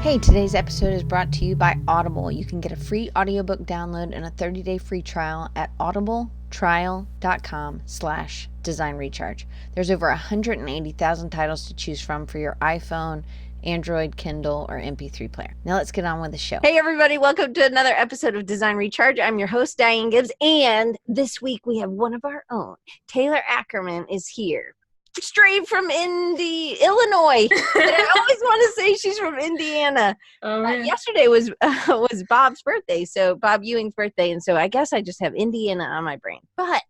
Hey, today's episode is brought to you by Audible. You can get a free audiobook download and a 30-day free trial at audibletrial.com/designrecharge. There's over 180,000 titles to choose from for your iPhone, Android, Kindle, or MP3 player. Now let's get on with the show. Hey everybody, welcome to another episode of Design Recharge. I'm your host, Diane Gibbs, and this week we have one of our own. Taylor Ackerman is here. Straight from Illinois. I always want to say she's from Indiana. Yesterday was Bob's birthday, so Bob Ewing's birthday, and so I guess I just have Indiana on my brain. But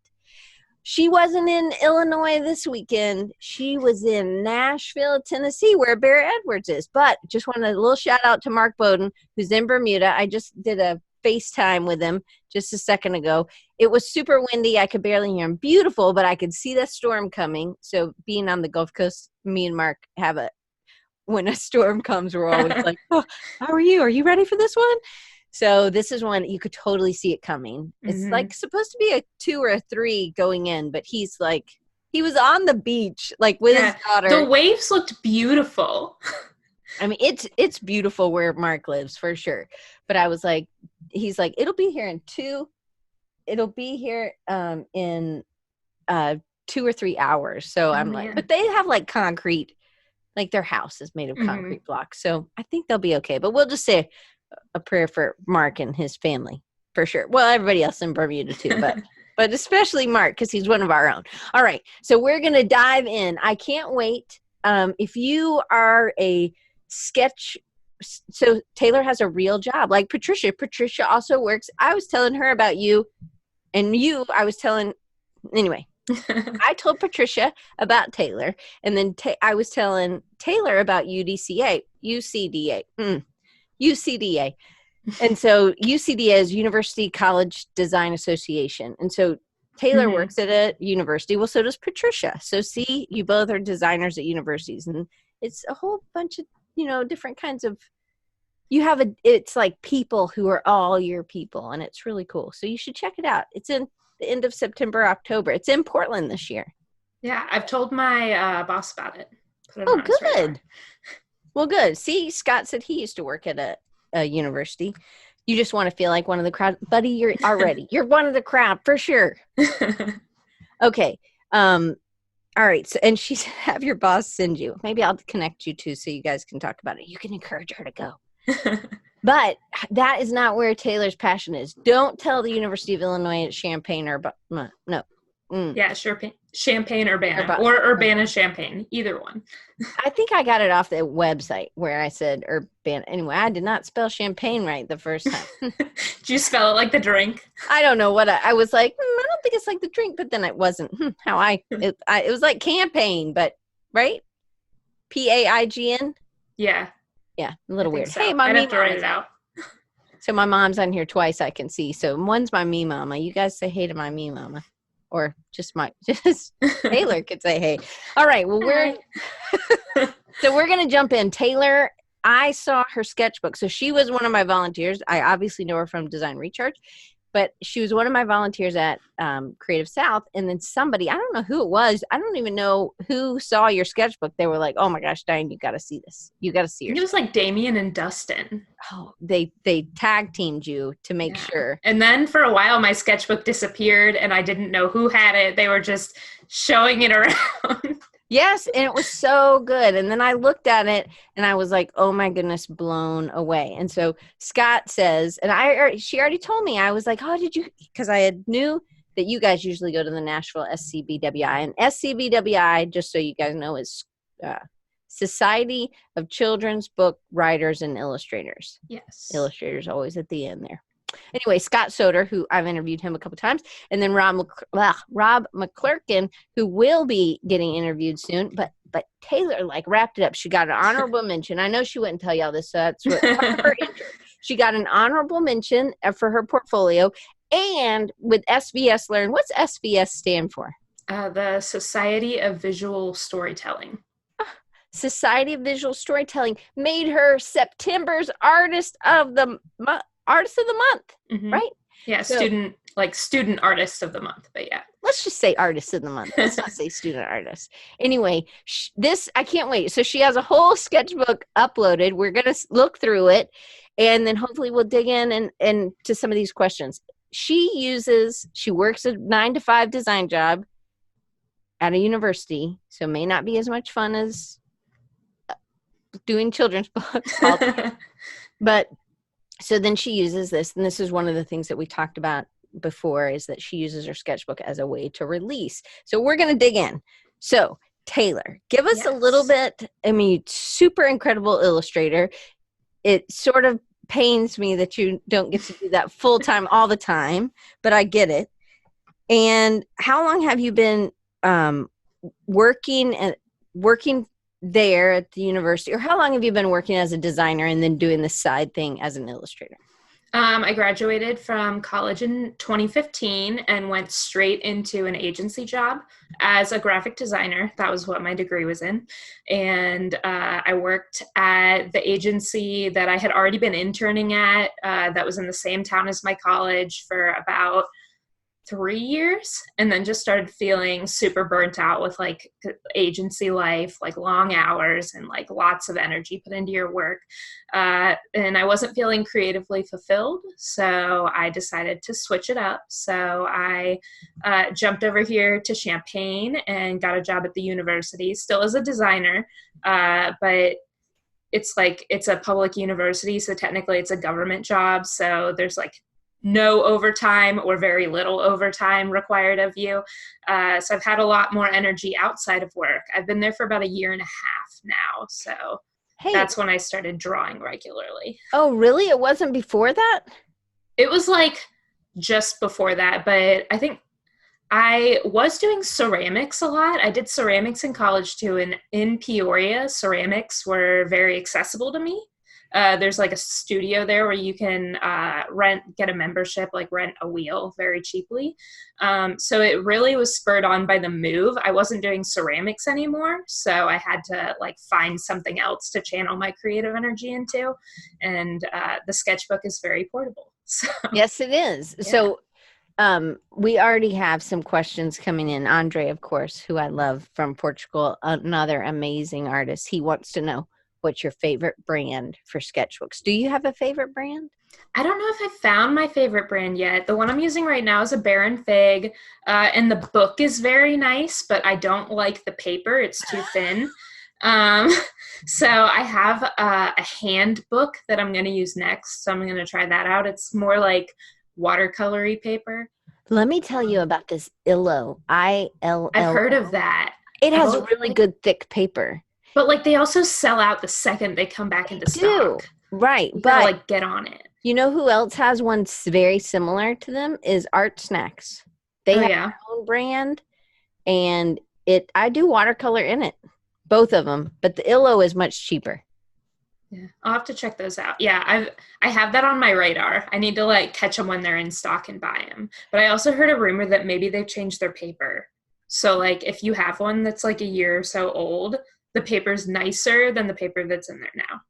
she wasn't in Illinois this weekend. She was in Nashville, Tennessee, where Bear Edwards is. But just wanted a little shout out to Mark Bowden, who's in Bermuda. I just did a FaceTime with him just a second ago. It was super windy. I could barely hear him. Beautiful, but I could see the storm coming. So being on the Gulf Coast, me and Mark when a storm comes, we're always like, oh, how are you? Are you ready for this one? So this is one you could totally see it coming. It's like supposed to be a 2 or a 3 going in, but he was on the beach, like with his daughter. The waves looked beautiful. I mean, it's beautiful where Mark lives for sure. But I was like, he's like, it'll be here in 2 or 3 hours. So I'm like, but they have like concrete, like their house is made of concrete blocks. So I think they'll be okay. But we'll just say a prayer for Mark and his family for sure. Well, everybody else in Bermuda too, but especially Mark, because he's one of our own. All right. So we're going to dive in. I can't wait. If you are a so Taylor has a real job like Patricia. Patricia also works. I was telling her about you and anyway, I told Patricia about Taylor, and then I was telling Taylor about UCDA. And so UCDA is University College Design Association. And so Taylor works at a university. Well, so does Patricia. So see, you both are designers at universities, and it's a whole bunch of, different kinds of, it's like people who are all your people, and it's really cool. So you should check it out. It's in the end of September, October. It's in Portland this year. Yeah, I've told my boss about it. Oh, good. Well, good. See, Scott said he used to work at a university. You just want to feel like one of the crowd. Buddy, you're you're one of the crowd for sure. Okay. All right. So, and she's have your boss send you. Maybe I'll connect you two so you guys can talk about it. You can encourage her to go. But that is not where Taylor's passion is. Don't tell the University of Illinois at Champaign-Urbana. No. Yeah, Champaign-Urbana or Urbana-Champaign, either one. I think I got it off the website where I said Urbana. Anyway, I did not spell champagne right the first time. Did you spell it like the drink? I don't know what I was like. I don't think it's like the drink, but then it wasn't. It was like campaign, but right? Paign. Yeah. Yeah, a little weird. So. Hey, I'd have to write it out. So my mom's on here twice. I can see. So one's my me mama. You guys say hey to my me mama. Or just Taylor could say, hey. All right. Well, so we're going to jump in. Taylor, I saw her sketchbook. So she was one of my volunteers. I obviously know her from Design Recharge, but she was one of my volunteers at Creative South. And then somebody, I don't know who it was. I don't even know who saw your sketchbook. They were like, oh my gosh, Diane, you got to see this. You got to see her. It was like Damien and Dustin. Oh, they tag teamed you to make sure. And then for a while, my sketchbook disappeared and I didn't know who had it. They were just showing it around. Yes, and it was so good. And then I looked at it and I was like, oh my goodness, blown away. And so Scott says, and she already told me, I was like, oh, did you? Because I knew that you guys usually go to the Nashville SCBWI. And SCBWI, just so you guys know, is Society of Children's Book Writers and Illustrators. Yes. Illustrators always at the end there. Anyway, Scott Soder, who I've interviewed him a couple times, and then Rob McClurkin, who will be getting interviewed soon. But Taylor wrapped it up. She got an honorable mention. I know she wouldn't tell y'all this, so that's what her intro. She got an honorable mention for her portfolio, and with SVS Learn. What's SVS stand for? The Society of Visual Storytelling. Society of Visual Storytelling made her September's Artist of the Month, right? Yeah, Student like student artist of the month, but yeah. Let's just say artist of the month. Let's not say student artist. Anyway, I can't wait. So she has a whole sketchbook uploaded. We're going to look through it, and then hopefully we'll dig in and to some of these questions. She works a 9-to-5 design job at a university, so it may not be as much fun as doing children's books. But so then she uses this, and this is one of the things that we talked about before, is that she uses her sketchbook as a way to release. So we're going to dig in. So Taylor, give us a little bit. I mean, super incredible illustrator. It sort of pains me that you don't get to do that full time all the time, but I get it. And how long have you been working there at the university, or how long have you been working as a designer and then doing the side thing as an illustrator? I graduated from college in 2015 and went straight into an agency job as a graphic designer. That was what my degree was in. And I worked at the agency that I had already been interning at, that was in the same town as my college, for about 3 years, and then just started feeling super burnt out with like agency life, like long hours and like lots of energy put into your work. And I wasn't feeling creatively fulfilled. So I decided to switch it up. So I jumped over here to Champaign and got a job at the university, still as a designer, but it's a public university. So technically it's a government job. So there's like no overtime or very little overtime required of you. So I've had a lot more energy outside of work. I've been there for about 1.5 years now. So that's when I started drawing regularly. Oh, really? It wasn't before that? It was like just before that, but I think I was doing ceramics a lot. I did ceramics in college too. And in Peoria, ceramics were very accessible to me. There's like a studio there where you can get a membership, like rent a wheel very cheaply. So it really was spurred on by the move. I wasn't doing ceramics anymore, so I had to like find something else to channel my creative energy into. And the sketchbook is very portable. So. Yes, it is. Yeah. So we already have some questions coming in. Andre, of course, who I love, from Portugal, another amazing artist. He wants to know, what's your favorite brand for sketchbooks? Do you have a favorite brand? I don't know if I found my favorite brand yet. The one I'm using right now is a Baron Fig, and the book is very nice, but I don't like the paper. It's too thin. So I have a handbook that I'm going to use next. So I'm going to try that out. It's more like watercolory paper. Let me tell you about this Illo. ILLO. I've heard of that. It has really good thick paper. But like they also sell out the second they come back into stock. Right. You gotta like get on it. You know who else has one very similar to them is Art Snacks. They have their own brand, and I do watercolor in it. Both of them, but the Illo is much cheaper. Yeah, I'll have to check those out. Yeah, I have that on my radar. I need to like catch them when they're in stock and buy them. But I also heard a rumor that maybe they've changed their paper. So like if you have one that's like 1 year or so old, the paper's nicer than the paper that's in there now.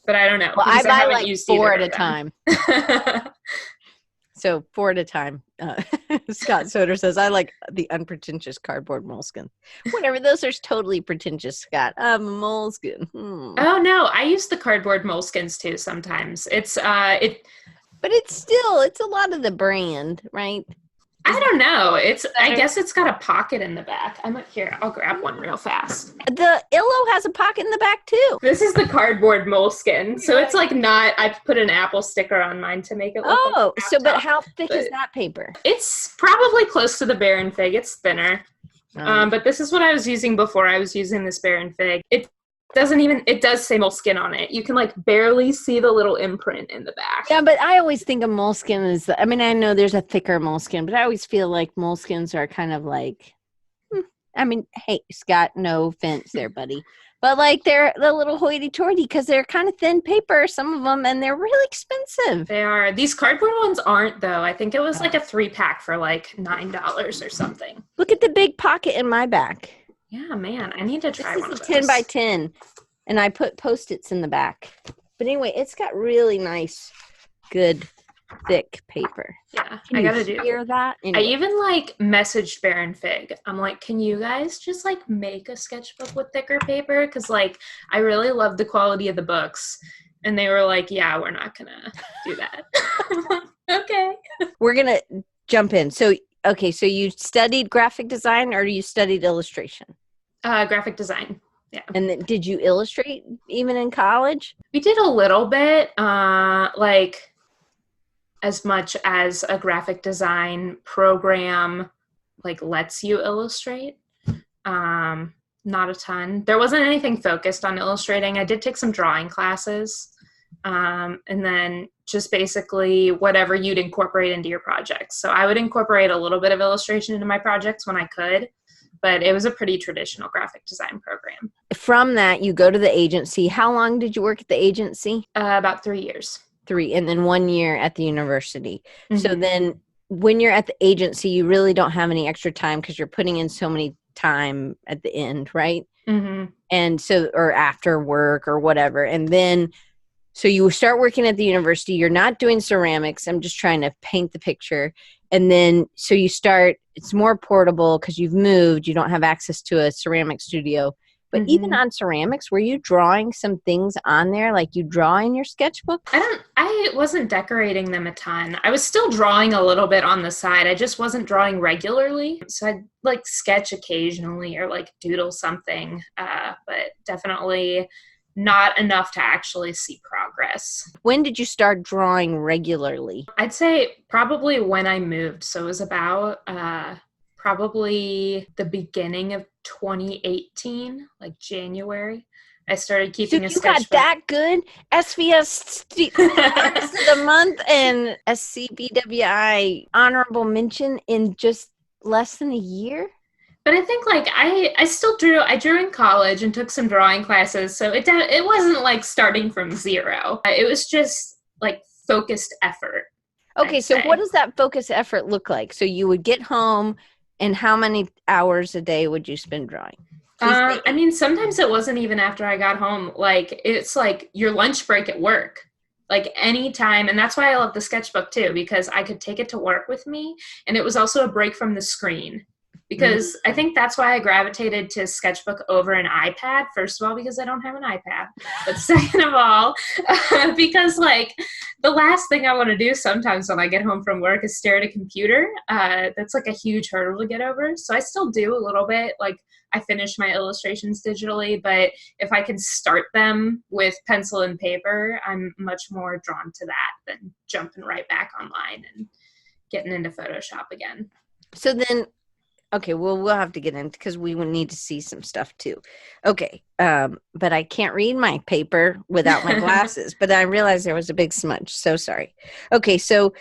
But I don't know. Well, I buy like 4 at a time. So 4 at a time. Scott Soder says, I like the unpretentious cardboard moleskin. Whatever, those are totally pretentious, Scott. I'm a moleskin. Oh, no. I use the cardboard moleskins too sometimes. But it's a lot of the brand, right? I don't know. I guess it's got a pocket in the back. I'll grab one real fast. The Illo has a pocket in the back too. This is the cardboard moleskin. So it's like I've put an Apple sticker on mine to make it look like but how thick is that paper? It's probably close to the Baron Fig. It's thinner. But this is what I was using before I was using this Baron Fig. It does say moleskin on it. You can like barely see the little imprint in the back. Yeah, but I always think of moleskin as, I know there's a thicker moleskin, but I always feel like moleskins are kind of like, hey, Scott, no offense there, buddy. But like they're a little hoity-toity because they're kind of thin paper, some of them, and they're really expensive. They are. These cardboard ones aren't though. I think it was like a 3-pack for like $9 or something. Look at the big pocket in my back. Yeah, man, I need to try one of those. This is 10 by 10, and I put Post-its in the back. But anyway, it's got really nice, good thick paper. Yeah, Can I you gotta do hear that? I Anyway. even like messaged Baron Fig. I'm like, can you guys just like make a sketchbook with thicker paper? Because like I really love the quality of the books. And they were like, yeah, we're not gonna do that. Okay. We're gonna jump in. So you studied graphic design or you studied illustration? Graphic design. Yeah. And then did you illustrate even in college? We did a little bit, like as much as a graphic design program like lets you illustrate. Not a ton. There wasn't anything focused on illustrating. I did take some drawing classes. And then just basically whatever you'd incorporate into your projects. So I would incorporate a little bit of illustration into my projects when I could, but it was a pretty traditional graphic design program. From that, you go to the agency. How long did you work at the agency? About 3 years. 3, and then 1 year at the university. Mm-hmm. So then when you're at the agency, you really don't have any extra time because you're putting in so many time at the end, right? Mm-hmm. And so, or after work or whatever. And then, so you start working at the university, you're not doing ceramics. I'm just trying to paint the picture. And then, so you start, it's more portable because you've moved, you don't have access to a ceramic studio. But even on ceramics, were you drawing some things on there like you draw in your sketchbook? I wasn't decorating them a ton. I was still drawing a little bit on the side. I just wasn't drawing regularly. So I'd like sketch occasionally or like doodle something, but definitely not enough to actually see progress. When did you start drawing regularly? I'd say probably when I moved. So it was about probably the beginning of 2018, like January. I started keeping a sketchbook. You got that good? SVS Artist of the Month and SCBWI honorable mention in just less than a year? But I think like I still drew. I drew in college and took some drawing classes, so it wasn't like starting from zero. It was just like focused effort. Okay, so what does that focused effort look like? So you would get home, and how many hours a day would you spend drawing? I mean, sometimes it wasn't even after I got home. Like, it's like your lunch break at work. Like, anytime. And that's why I love the sketchbook, too, because I could take it to work with me. And it was also a break from the screen. Because I think that's why I gravitated to Sketchbook over an iPad. First of all, because I don't have an iPad. But second of all, because like the last thing I want to do sometimes when I get home from work is stare at a computer. That's like a huge hurdle to get over. So I still do a little bit. Like I finish my illustrations digitally, but if I can start them with pencil and paper, I'm much more drawn to that than jumping right back online and getting into Photoshop again. So then, okay, well, we'll have to get into because we would need to see some stuff too. Okay, but I can't read my paper without my glasses, but I realized there was a big smudge. So sorry. Okay, so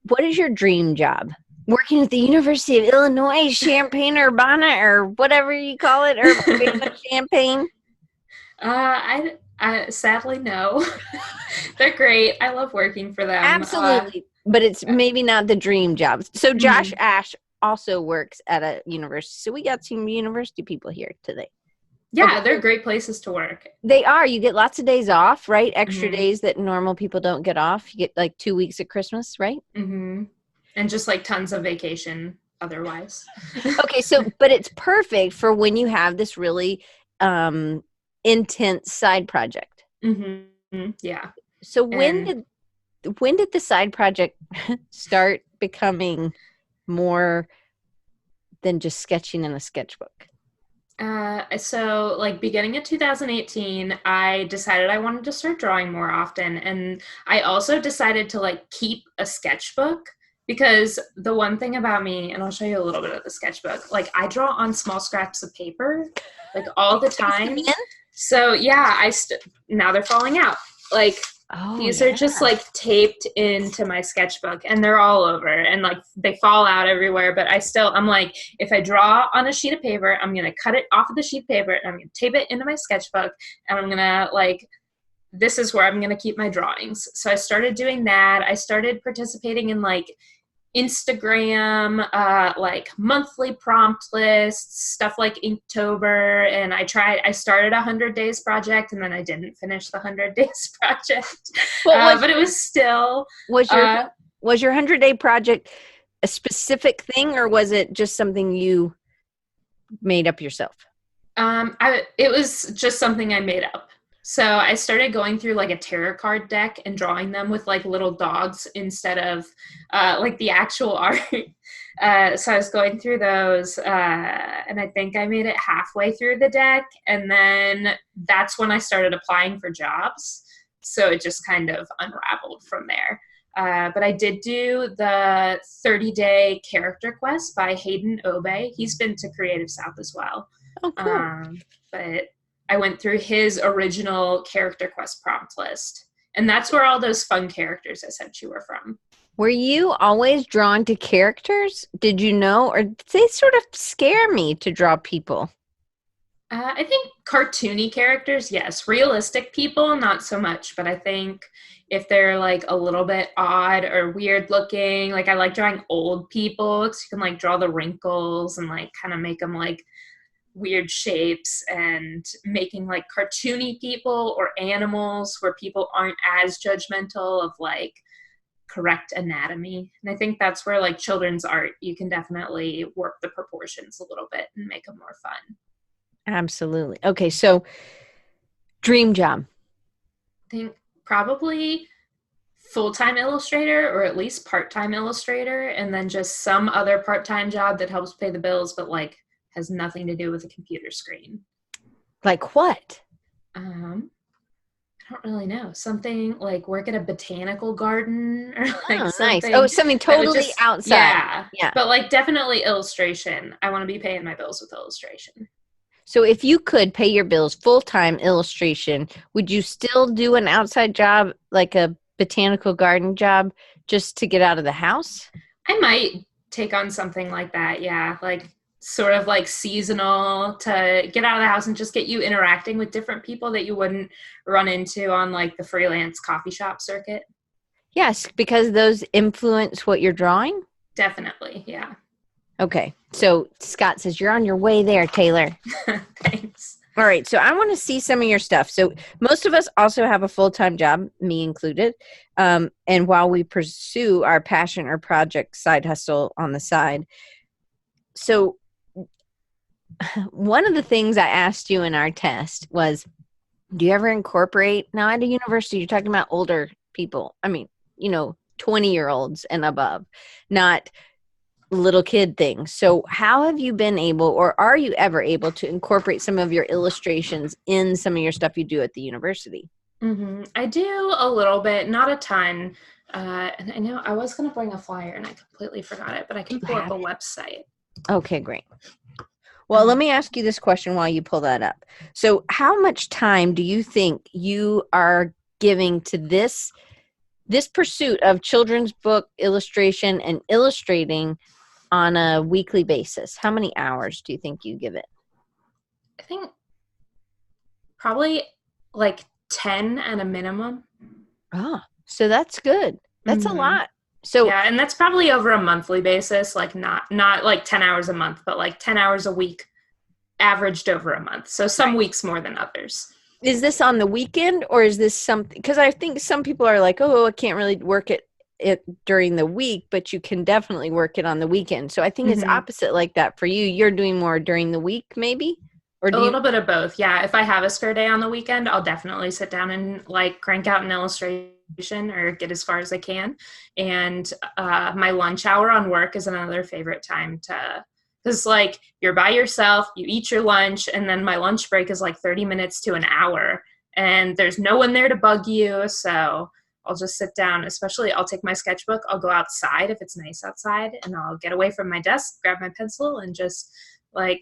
what is your dream job? Working at the University of Illinois, Champaign-Urbana, or whatever you call it, Urbana, Champaign? I sadly no. They're great. I love working for them. Absolutely, but it's maybe not the dream job. So Josh Ash also works at a university. So we got some university people here today. Yeah, okay. They're great places to work. They are. You get lots of days off, right? Extra days that normal people don't get off. You get like 2 weeks at Christmas, right? Mm-hmm. And just like tons of vacation otherwise. Okay, so but it's perfect for when you have this really intense side project. Mm-hmm. Yeah. So when did the side project start becoming more than just sketching in a sketchbook? So like beginning of 2018, I decided I wanted to start drawing more often. And I also decided to like keep a sketchbook because the one thing about me, and I'll show you a little bit of the sketchbook, like I draw on small scraps of paper like all the time. So yeah, now they're falling out. Like these are just like taped into my sketchbook and they're all over and like they fall out everywhere. But I'm like, if I draw on a sheet of paper, I'm going to cut it off of the sheet of paper and I'm going to tape it into my sketchbook and I'm going to like, this is where I'm going to keep my drawings. So I started doing that. I started participating in like Instagram, like monthly prompt lists, stuff like Inktober. And I started a 100 days project and then I didn't finish the 100 days project. But it was still. Was your 100-day project a specific thing, or was it just something you made up yourself? It was just something I made up. So I started going through like a tarot card deck and drawing them with like little dogs instead of like the actual art. So I was going through those, and I think I made it halfway through the deck. And then that's when I started applying for jobs. So it just kind of unraveled from there. But I did do the 30-day character quest by Hayden Obey. He's been to Creative South as well. Oh, cool. But I went through his original character quest prompt list. And that's where all those fun characters I sent you were from. Were you always drawn to characters? Did you know, or did they sort of scare me to draw people? I think cartoony characters, yes. Realistic people, not so much. But I think if they're like a little bit odd or weird looking, like I like drawing old people because you can like draw the wrinkles and like kind of make them like weird shapes, and making like cartoony people or animals where people aren't as judgmental of like correct anatomy. And I think that's where like children's art, you can definitely work the proportions a little bit and make them more fun. Absolutely. Okay, so dream job. I think probably full-time illustrator, or at least part-time illustrator, and then just some other part-time job that helps pay the bills but like has nothing to do with a computer screen. Like what? I don't really know. Something like work at a botanical garden, or like something. Nice. Oh, something totally outside. Yeah. But like definitely illustration. I want to be paying my bills with illustration. So if you could pay your bills full-time illustration, would you still do an outside job, like a botanical garden job, just to get out of the house? I might take on something like that. Yeah. Like sort of like seasonal, to get out of the house and just get you interacting with different people that you wouldn't run into on like the freelance coffee shop circuit. Yes, because those influence what you're drawing? Definitely, yeah. Okay, so Scott says you're on your way there, Taylor. Thanks. All right, so I want to see some of your stuff. So most of us also have a full-time job, me included. And while we pursue our passion or project side hustle on the side. So one of the things I asked you in our test was, do you ever incorporate, now at a university, you're talking about older people. I mean, 20-year-olds and above, not little kid things. So how have you been able, or are you ever able to incorporate some of your illustrations in some of your stuff you do at the university? Mm-hmm. I do a little bit, not a ton. And I know I was going to bring a flyer and I completely forgot it, but I can pull up a website. Okay, great. Well, let me ask you this question while you pull that up. So how much time do you think you are giving to this pursuit of children's book illustration and illustrating on a weekly basis? How many hours do you think you give it? I think probably like 10 at a minimum. Oh, so that's good. That's a lot. So yeah, and that's probably over a monthly basis, like not like 10 hours a month, but like 10 hours a week averaged over a month. So some weeks more than others. Is this on the weekend, or is this something, because I think some people are like, oh, I can't really work it during the week, but you can definitely work it on the weekend. So I think it's opposite like that for you. You're doing more during the week, maybe? Or a little bit of both. Yeah. If I have a spare day on the weekend, I'll definitely sit down and like crank out an illustration or get as far as I can. And my lunch hour on work is another favorite time to, because like you're by yourself, you eat your lunch, and then my lunch break is like 30 minutes to an hour, and there's no one there to bug you. So I'll just sit down, especially I'll take my sketchbook, I'll go outside if it's nice outside, and I'll get away from my desk, grab my pencil, and just like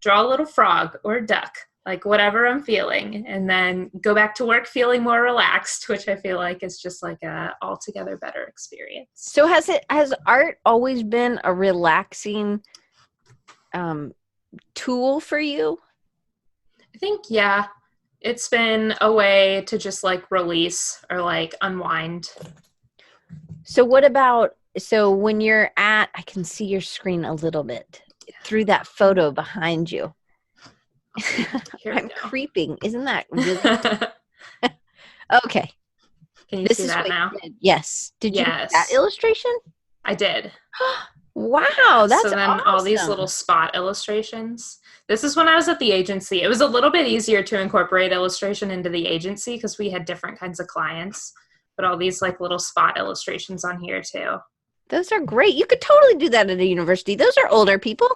draw a little frog or a duck, like whatever I'm feeling, and then go back to work feeling more relaxed, which I feel like is just like a altogether better experience. So has art always been a relaxing tool for you? I think, yeah, it's been a way to just like release or like unwind. So what about So when you're I can see your screen a little bit through that photo behind you. Here I'm we go. creeping. Isn't that really? Okay. Can you see that now? Yes. Did you make that illustration? I did. Wow, yeah, that's so then awesome. All these little spot illustrations. This is when I was at the agency. It was a little bit easier to incorporate illustration into the agency because we had different kinds of clients. But all these like little spot illustrations on here too. Those are great. You could totally do that at a university. Those are older people.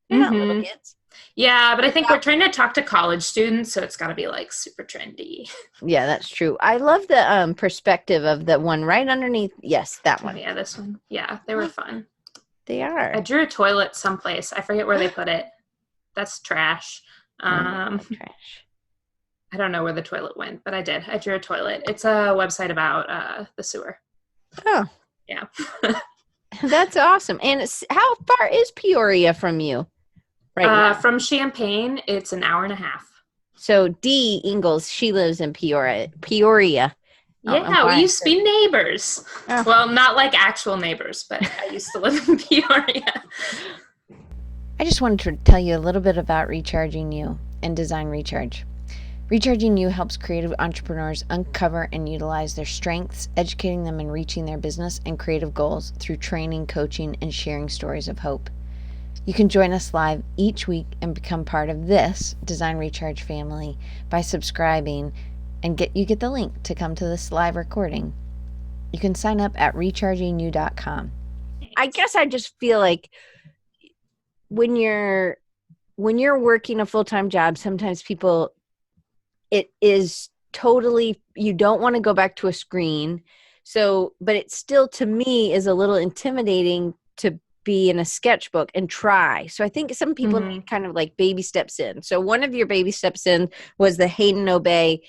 They're not little kids. Yeah, but I think we're trying to talk to college students, so it's got to be like super trendy. Yeah, that's true. I love the perspective of the one right underneath. Yes, that one. Oh, yeah, this one. Yeah, they were fun. They are. I drew a toilet someplace. I forget where they put it. That's trash. Trash. I don't know where the toilet went, but I did. I drew a toilet. It's a website about the sewer. Oh. Yeah. That's awesome. And how far is Peoria from you? Right now? From Champaign, it's an hour and a half. So Dee Ingalls, she lives in Peoria. Yeah, we used to be neighbors. Oh. Well, not like actual neighbors, but I used to live in Peoria. I just wanted to tell you a little bit about Recharging You and Design Recharge. Recharging You helps creative entrepreneurs uncover and utilize their strengths, educating them in reaching their business and creative goals through training, coaching, and sharing stories of hope. You can join us live each week and become part of this Design Recharge family by subscribing, and you get the link to come to this live recording. You can sign up at rechargingyou.com. I guess I just feel like when you're working a full-time job, sometimes it is totally, you don't want to go back to a screen. So, but it still, to me, is a little intimidating to be in a sketchbook and try. So I think some people need kind of like baby steps in. So one of your baby steps in was the Hayden Obey,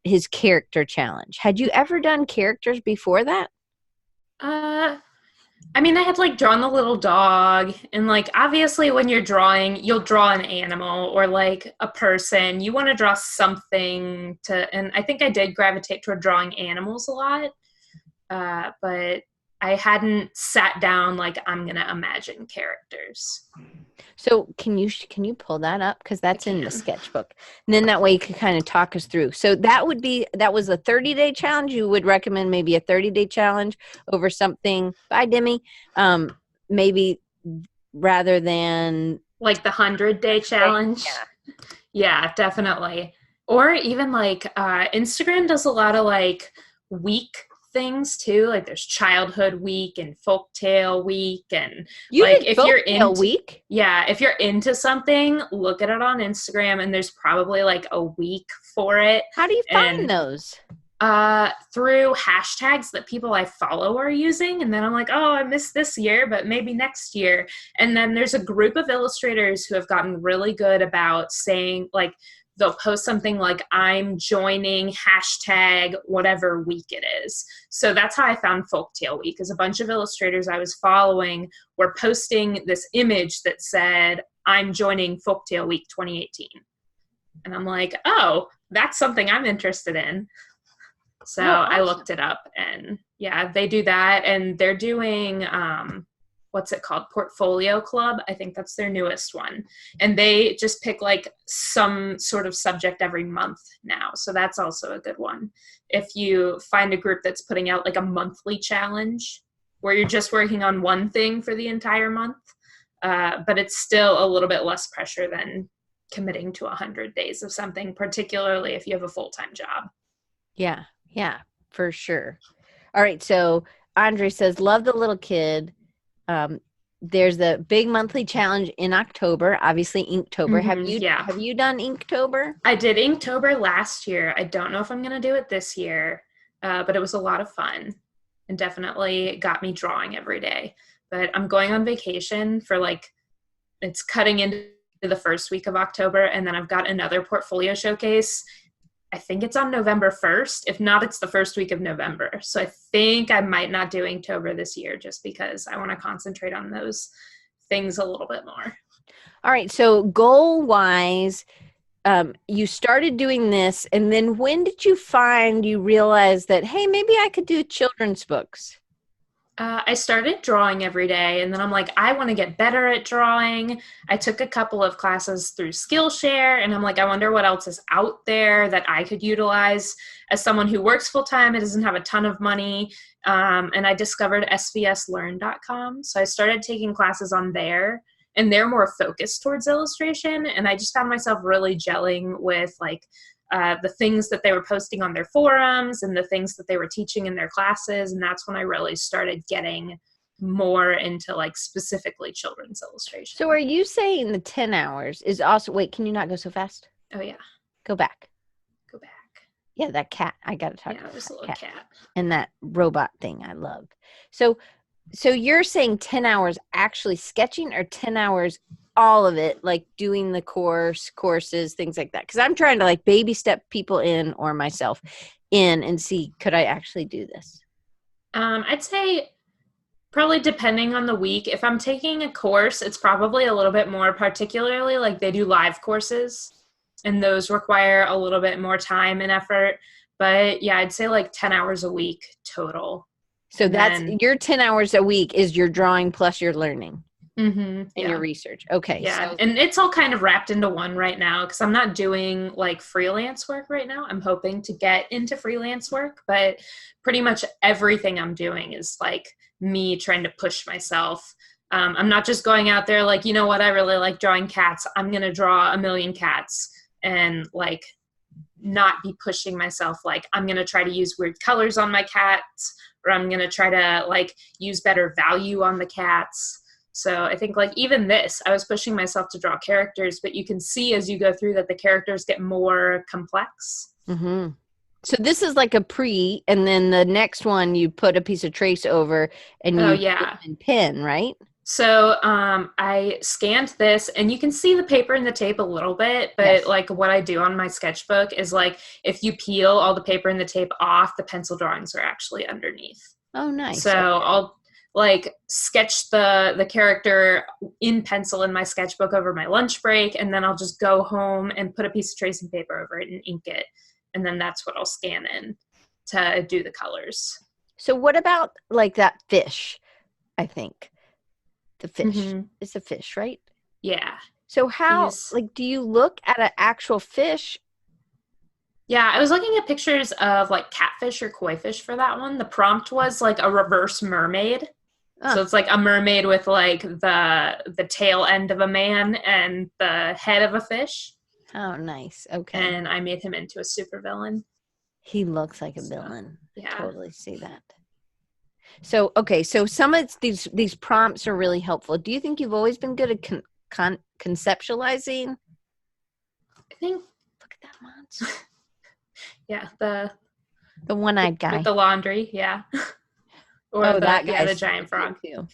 his character challenge. Had you ever done characters before that? I mean, I had like drawn the little dog, and like obviously when you're drawing, you'll draw an animal or like a person. You want to draw something and I think I did gravitate toward drawing animals a lot, but I hadn't sat down like I'm gonna imagine characters. So can you pull that up, because that's in the sketchbook, and then that way you can kind of talk us through. So that was a 30-day challenge. You would recommend maybe a 30-day challenge over something by Demi, maybe rather than like the 100-day challenge. Yeah, definitely. Or even like Instagram does a lot of like week things too. Like there's childhood week and folktale week, and if you're into week, if you're into something, look at it on Instagram, and there's probably like a week for it. How do you find those? Through hashtags that people I follow are using, and then I'm like, oh, I missed this year, but maybe next year. And then there's a group of illustrators who have gotten really good about saying like, they'll post something like, I'm joining hashtag whatever week it is. So that's how I found Folktale Week, is a bunch of illustrators I was following were posting this image that said, I'm joining Folktale Week 2018. And I'm like, oh, that's something I'm interested in. So awesome. I looked it up, and yeah, they do that. And they're doing, what's it called? Portfolio Club. I think that's their newest one. And they just pick like some sort of subject every month now. So that's also a good one. If you find a group that's putting out like a monthly challenge where you're just working on one thing for the entire month, but it's still a little bit less pressure than committing to 100 days of something, particularly if you have a full-time job. Yeah, for sure. All right. So Andre says, love the little kid. There's the big monthly challenge in October, obviously Inktober. Have you done Inktober? I did Inktober last year. I don't know if I'm going to do it this year, but it was a lot of fun and definitely got me drawing every day. But I'm going on vacation for it's cutting into the first week of October, and then I've got another portfolio showcase. I think it's on November 1st. If not, it's the first week of November. So I think I might not do Inktober this year, just because I want to concentrate on those things a little bit more. All right. So goal-wise, you started doing this, and then when did you realize that, hey, maybe I could do children's books? I started drawing every day, and then I'm like, I want to get better at drawing. I took a couple of classes through Skillshare, and I'm like, I wonder what else is out there that I could utilize as someone who works full time. It doesn't have a ton of money. And I discovered svslearn.com. So I started taking classes on there, and they're more focused towards illustration. And I just found myself really gelling with like the things that they were posting on their forums and the things that they were teaching in their classes. And that's when I really started getting more into like specifically children's illustration. So are you saying the 10 hours is also, wait, can you not go so fast? Oh yeah. Go back. Go back. Yeah, that cat. I got to talk about there's a little cat. And that robot thing I love. So you're saying 10 hours actually sketching or 10 hours all of it, like doing the courses, things like that? Because I'm trying to like baby step people in or myself in and see, could I actually do this? I'd say probably depending on the week. If I'm taking a course, it's probably a little bit more, particularly like they do live courses and those require a little bit more time and effort. But yeah, I'd say like 10 hours a week total. So that's your 10 hours a week is your drawing plus your learning. And your research. Okay. Yeah. So. And it's all kind of wrapped into one right now because I'm not doing like freelance work right now. I'm hoping to get into freelance work, but pretty much everything I'm doing is like me trying to push myself. I'm not just going out there like, you know what, I really like drawing cats. I'm going to draw 1 million cats and like not be pushing myself. Like I'm going to try to use weird colors on my cats, or I'm going to try to like use better value on the cats. So I think like even this, I was pushing myself to draw characters, but you can see as you go through that the characters get more complex. Mm-hmm. So this is like a pre, and then the next one you put a piece of trace over and you and pen, right? So I scanned this and you can see the paper and the tape a little bit, but like what I do on my sketchbook is like if you peel all the paper and the tape off, the pencil drawings are actually underneath. Oh, nice. So I'll like sketch the character in pencil in my sketchbook over my lunch break, and then I'll just go home and put a piece of tracing paper over it and ink it. And then that's what I'll scan in to do the colors. So what about like that fish? I think the fish is a fish, right? Yeah. So how, like, do you look at an actual fish? Yeah, I was looking at pictures of like catfish or koi fish for that one. The prompt was like a reverse mermaid. So it's like a mermaid with like the tail end of a man and the head of a fish. Oh, nice. Okay. And I made him into a supervillain. He looks like a villain. Yeah. I totally see that. So, okay. So some of these prompts are really helpful. Do you think you've always been good at conceptualizing? I think. Look at that monster. Yeah. The one-eyed guy. With the laundry. Yeah. Or that guy. Yeah, the giant frog. Too.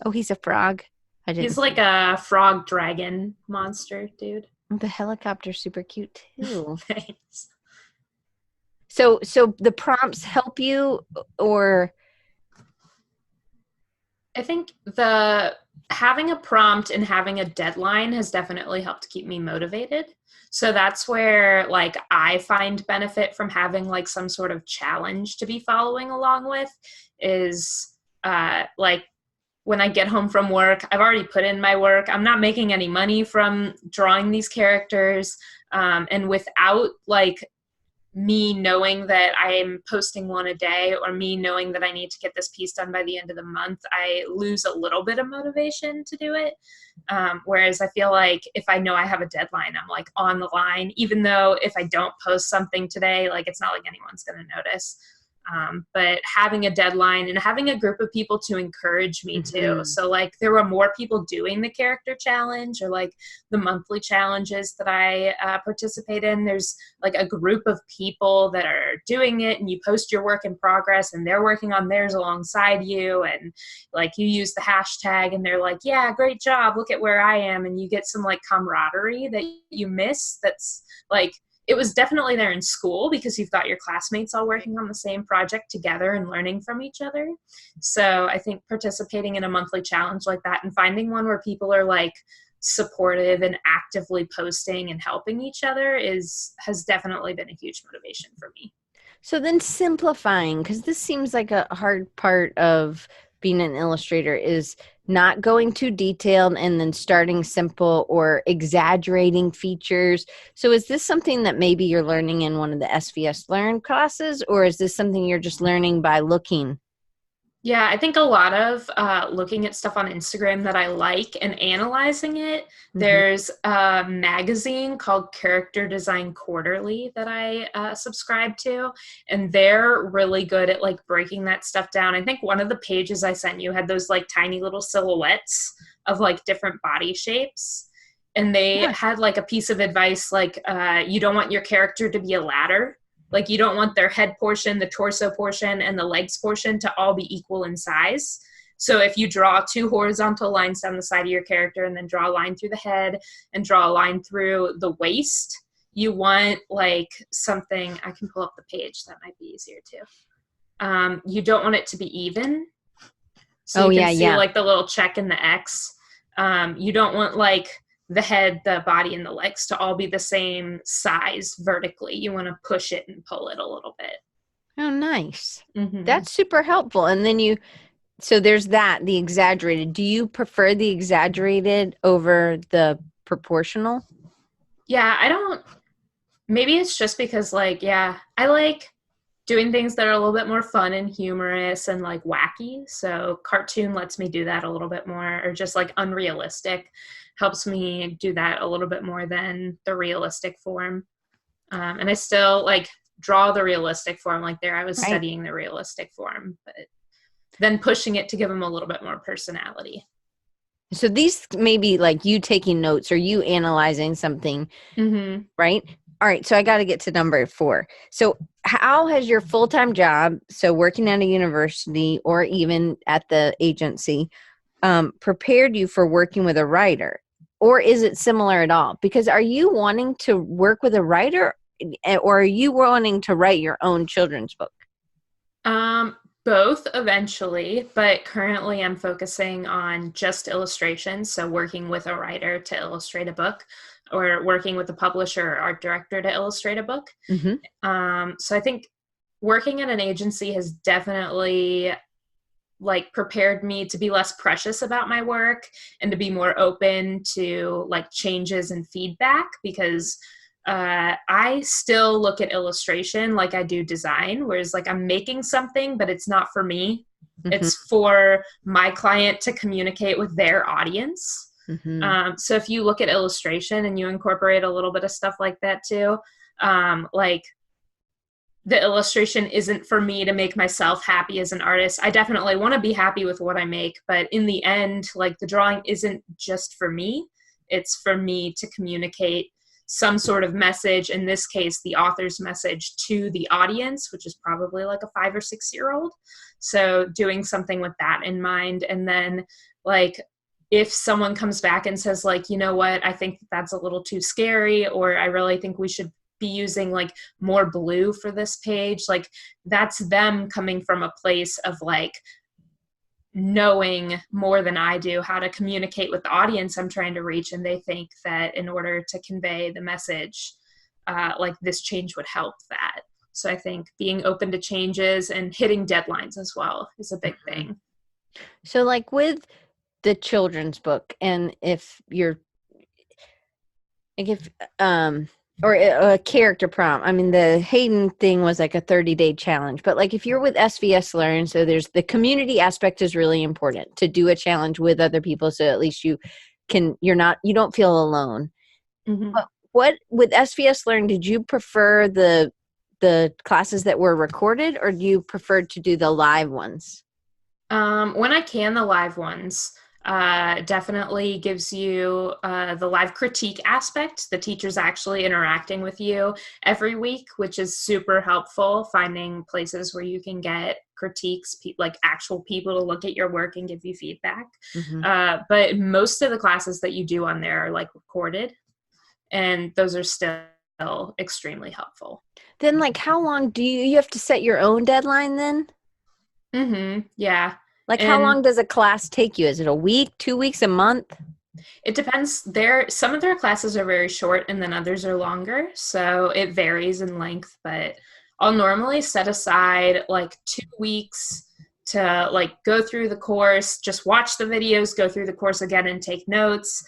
Oh, he's a frog. He's like a frog dragon monster, dude. The helicopter's super cute too. Thanks. So the prompts help you, or? I think having a prompt and having a deadline has definitely helped keep me motivated. So that's where like I find benefit from having like some sort of challenge to be following along with is like when I get home from work, I've already put in my work. I'm not making any money from drawing these characters. And without like me knowing that I'm posting one a day, or me knowing that I need to get this piece done by the end of the month, I lose a little bit of motivation to do it. Whereas I feel like if I know I have a deadline, I'm like on the line, even though if I don't post something today, like it's not like anyone's going to notice. But having a deadline and having a group of people to encourage me too. So like there were more people doing the character challenge or like the monthly challenges that I participate in. There's like a group of people that are doing it, and you post your work in progress and they're working on theirs alongside you. And like you use the hashtag and they're like, yeah, great job. Look at where I am. And you get some like camaraderie that you miss. That's like, it was definitely there in school because you've got your classmates all working on the same project together and learning from each other. So I think participating in a monthly challenge like that and finding one where people are like supportive and actively posting and helping each other has definitely been a huge motivation for me. So then simplifying, because this seems like a hard part of being an illustrator is not going too detailed and then starting simple or exaggerating features. So is this something that maybe you're learning in one of the SVS Learn classes, or is this something you're just learning by looking? Yeah, I think a lot of looking at stuff on Instagram that I like and analyzing it. There's a magazine called Character Design Quarterly that I subscribe to, and they're really good at like breaking that stuff down. I think one of the pages I sent you had those like tiny little silhouettes of like different body shapes. And they had like a piece of advice like you don't want your character to be a ladder. Like you don't want their head portion, the torso portion, and the legs portion to all be equal in size. So if you draw 2 horizontal lines down the side of your character and then draw a line through the head and draw a line through the waist, you want like something, I can pull up the page, that might be easier too. You don't want it to be even. So you can see like the little check and the X. You don't want like the head, the body, and the legs to all be the same size vertically. You want to push it and pull it a little bit. Oh, nice. That's super helpful. And then so there's that, the exaggerated. Do you prefer the exaggerated over the proportional? Yeah, maybe it's just because like, I like doing things that are a little bit more fun and humorous and like wacky. So cartoon lets me do that a little bit more, or just like unrealistic helps me do that a little bit more than the realistic form. And I still like draw the realistic form. Like there, I was studying the realistic form, but then pushing it to give them a little bit more personality. So these may be like you taking notes or you analyzing something, right? All right. So I got to get to number 4. So how has your full-time job, so working at a university or even at the agency, prepared you for working with a writer? Or is it similar at all? Because are you wanting to work with a writer, or are you wanting to write your own children's book? Both eventually, but currently I'm focusing on just illustrations. So working with a writer to illustrate a book, or working with a publisher or art director to illustrate a book. So I think working at an agency has definitely like prepared me to be less precious about my work and to be more open to like changes and feedback, because I still look at illustration like I do design, whereas like I'm making something, but it's not for me. It's for my client to communicate with their audience. So if you look at illustration and you incorporate a little bit of stuff like that too, like the illustration isn't for me to make myself happy as an artist. I definitely want to be happy with what I make, but in the end, like the drawing isn't just for me. It's for me to communicate some sort of message, in this case, the author's message to the audience, which is probably like a 5 or 6-year-old. So doing something with that in mind. And then like, if someone comes back and says like, you know what, I think that's a little too scary, or I really think we should be using like more blue for this page, like that's them coming from a place of like knowing more than I do how to communicate with the audience I'm trying to reach, and they think that in order to convey the message, like this change would help that. So I think being open to changes and hitting deadlines as well is a big thing. So like with the children's book, and if you're like if or a character prompt, I mean the Hayden thing was like a 30-day challenge, but like if you're with SVS Learn, so there's the community aspect is really important to do a challenge with other people, so at least you don't feel alone. But what with SVS Learn, did you prefer the classes that were recorded, or do you prefer to do the live ones? When I can, the live ones. Definitely gives you the live critique aspect. The teacher's actually interacting with you every week, which is super helpful, finding places where you can get critiques, like actual people to look at your work and give you feedback. But most of the classes that you do on there are like recorded, and those are still extremely helpful. Then like how long do you have to set your own deadline then? Yeah. Like how long does a class take you? Is it a week, 2 weeks, a month? It depends. Some of their classes are very short and then others are longer. So it varies in length, but I'll normally set aside like 2 weeks to like go through the course, just watch the videos, go through the course again and take notes,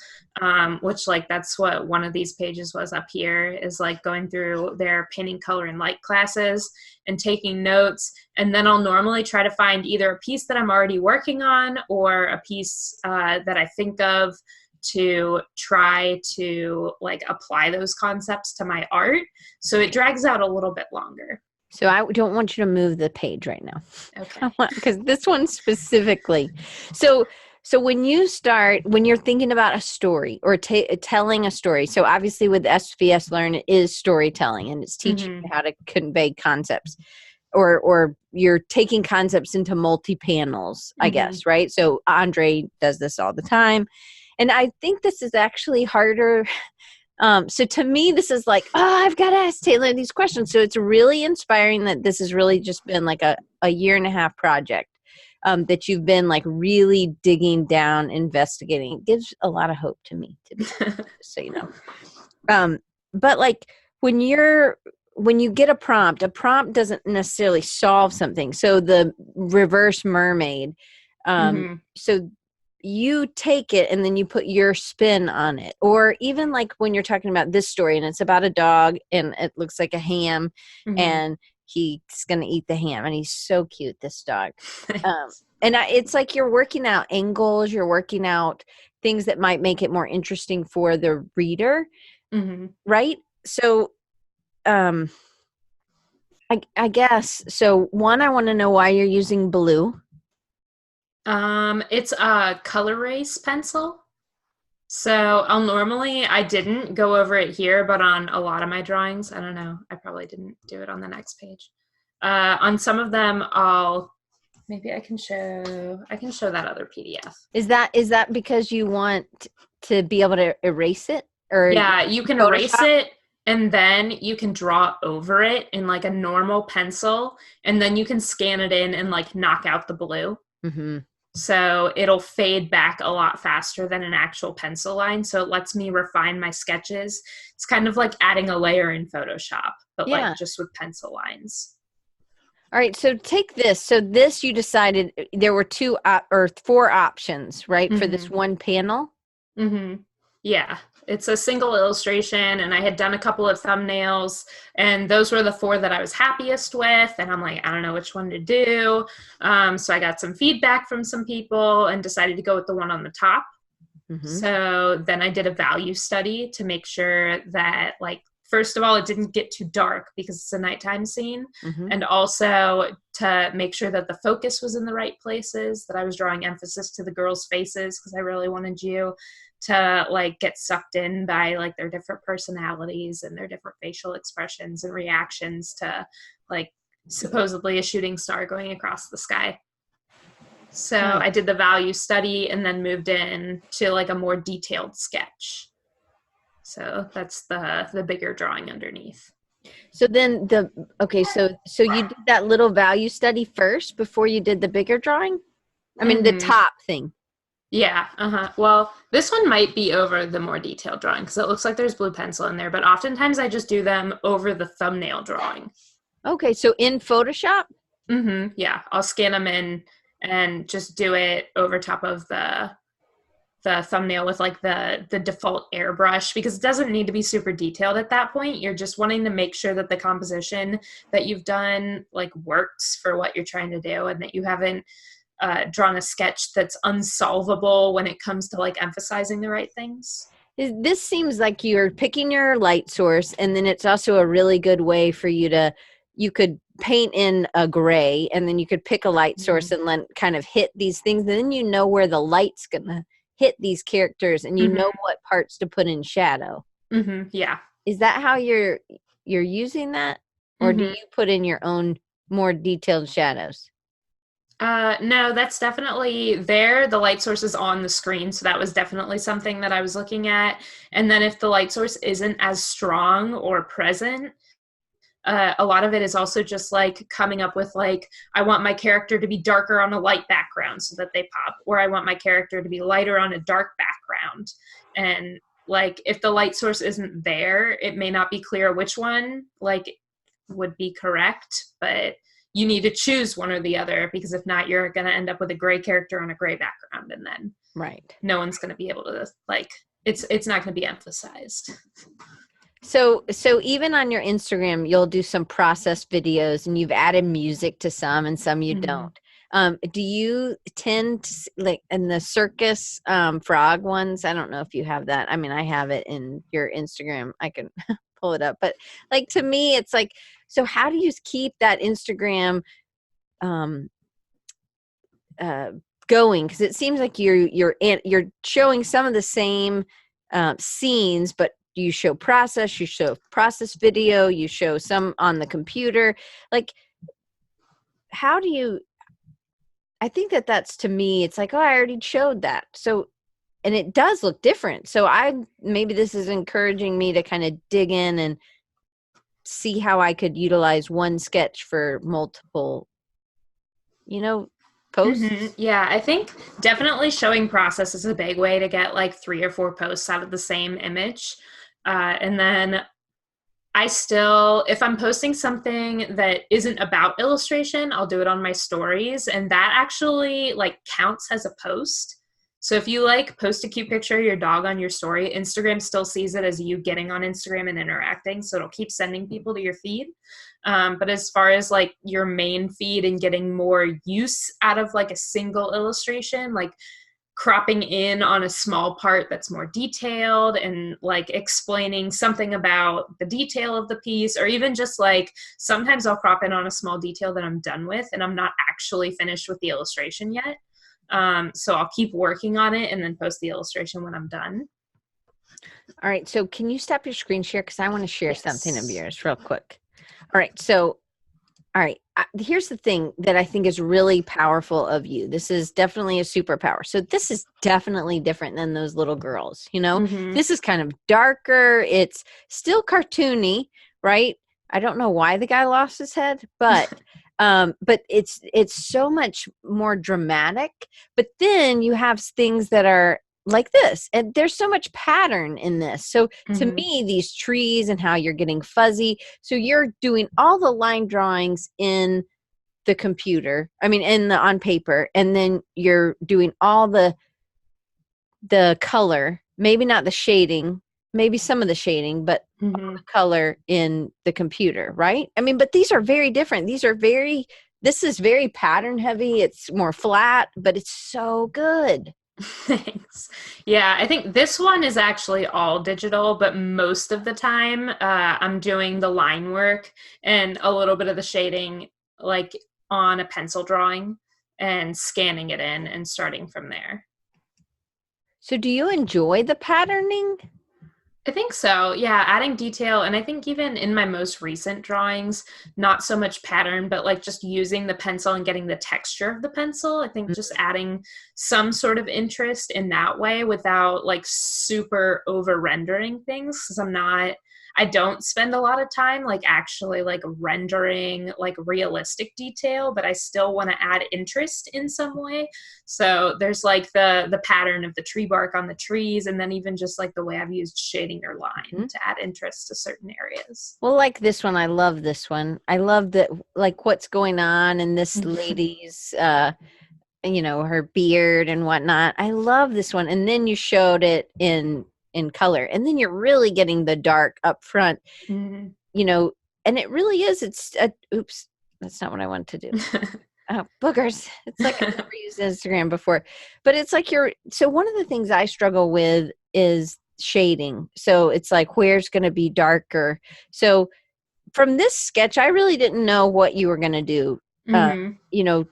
which like that's what one of these pages was up here, is like going through their painting, color, and light classes and taking notes. And then I'll normally try to find either a piece that I'm already working on or a piece that I think of to try to like apply those concepts to my art. So it drags out a little bit longer. So I don't want you to move the page right now. Okay. Because this one specifically. So when you're thinking about a story or telling a story, so obviously with SVS Learn, it is storytelling and it's teaching you how to convey concepts, or you're taking concepts into multi-panels, I guess, right? So Andre does this all the time. And I think this is actually harder. So to me, this is like, I've got to ask Taylor these questions. So it's really inspiring that this has really just been like a 1.5-year project that you've been like really digging down, investigating. It gives a lot of hope to me, to be honest, so you know. But like when you get a prompt doesn't necessarily solve something. So the reverse mermaid, so you take it and then you put your spin on it. Or even like when you're talking about this story and it's about a dog and it looks like a ham and he's going to eat the ham and he's so cute, this dog. It's like you're working out angles, you're working out things that might make it more interesting for the reader. Right? So, I guess, so one, I want to know why you're using blue. It's a color race pencil. So I didn't go over it here, but on a lot of my drawings, I don't know, I probably didn't do it on the next page. On some of them, maybe I can show that other PDF. Is that because you want to be able to erase it? Or yeah, you can erase it and then you can draw over it in like a normal pencil and then you can scan it in and like knock out the blue. So it'll fade back a lot faster than an actual pencil line. So it lets me refine my sketches. It's kind of like adding a layer in Photoshop, but like just with pencil lines. All right. So take this. So this, you decided there were 4 options, right? For this one panel. Yeah. It's a single illustration and I had done a couple of thumbnails and those were the 4 that I was happiest with. And I'm like, I don't know which one to do. So I got some feedback from some people and decided to go with the one on the top. So then I did a value study to make sure that, like, first of all, it didn't get too dark because it's a nighttime scene. And also to make sure that the focus was in the right places, that I was drawing emphasis to the girls' faces because I really wanted you to like get sucked in by like their different personalities and their different facial expressions and reactions to like supposedly a shooting star going across the sky. So I did the value study and then moved in to like a more detailed sketch. So that's the bigger drawing underneath. So then so you did that little value study first before you did the bigger drawing? I mean, the top thing. Yeah. Well, this one might be over the more detailed drawing because it looks like there's blue pencil in there, but oftentimes I just do them over the thumbnail drawing. Okay. So in Photoshop? Yeah. I'll scan them in and just do it over top of the thumbnail with like the default airbrush because it doesn't need to be super detailed at that point. You're just wanting to make sure that the composition that you've done like works for what you're trying to do and that you haven't drawn a sketch that's unsolvable when it comes to like emphasizing the right things. This seems like you're picking your light source, and then it's also a really good way for you could paint in a gray, and then you could pick a light source and then kind of hit these things, and then you know where the light's gonna hit these characters, and you know what parts to put in shadow. Yeah. Is that how you're using that, or do you put in your own more detailed shadows? No, that's definitely there. The light source is on the screen. So that was definitely something that I was looking at. And then if the light source isn't as strong or present, a lot of it is also just like coming up with like, I want my character to be darker on a light background so that they pop, or I want my character to be lighter on a dark background. And like, if the light source isn't there, it may not be clear which one like would be correct, but you need to choose one or the other, because if not, you're going to end up with a gray character on a gray background, and then no one's going to be able to, like, it's not going to be emphasized. So even on your Instagram, you'll do some process videos, and you've added music to some, and some you don't. Do you tend to, like in the circus frog ones? I don't know if you have that. I mean, I have it in your Instagram. I can pull it up, but like, to me, it's like, so how do you keep that Instagram going? Because it seems like you're showing some of the same scenes, but you show process video, you show some on the computer. Like, how do you, I think that's, to me, it's like, oh, I already showed that. So, and it does look different. So maybe this is encouraging me to kind of dig in and see how I could utilize one sketch for multiple, posts. Yeah, I think definitely showing process is a big way to get like 3 or 4 posts out of the same image. And then if I'm posting something that isn't about illustration, I'll do it on my stories, and that actually like counts as a post. So if you like post a cute picture of your dog on your story, Instagram still sees it as you getting on Instagram and interacting. So it'll keep sending people to your feed. But as far as like your main feed and getting more use out of like a single illustration, like cropping in on a small part that's more detailed and like explaining something about the detail of the piece, or even just like sometimes I'll crop in on a small detail that I'm done with and I'm not actually finished with the illustration yet. So I'll keep working on it and then post the illustration when I'm done. All right. So can you stop your screen share? Because I want to share something of yours real quick. All right. So, all right. Here's the thing that I think is really powerful of you. This is definitely a superpower. So this is definitely different than those little girls, This is kind of darker. It's still cartoony, right? I don't know why the guy lost his head, but it's so much more dramatic. But then you have things that are like this, and there's so much pattern in this. So to me, these trees and how you're getting fuzzy. So you're doing all the line drawings in the computer, on paper, and then you're doing all the color, maybe not the shading, maybe some of the shading, but all the color in the computer, right? But these are very different. This is very pattern heavy. It's more flat, but it's so good. Thanks. Yeah, I think this one is actually all digital, but most of the time I'm doing the line work and a little bit of the shading like on a pencil drawing and scanning it in and starting from there. So do you enjoy the patterning? I think so. Yeah, adding detail. And I think even in my most recent drawings, not so much pattern, but like just using the pencil and getting the texture of the pencil. I think just adding some sort of interest in that way without like super over rendering things. Because I don't spend a lot of time like actually like rendering like realistic detail, but I still want to add interest in some way. So there's like the pattern of the tree bark on the trees, and then even just like the way I've used shading or line to add interest to certain areas. Well, like this one, I love this one. I love that, like what's going on in this lady's, her beard and whatnot. I love this one. And then you showed it in color, and then you're really getting the dark up front, and it really is. Oops, that's not what I wanted to do. Oh, boogers. It's like I've never used Instagram before, but it's like so one of the things I struggle with is shading. So it's like, where's going to be darker? So from this sketch, I really didn't know what you were going to do,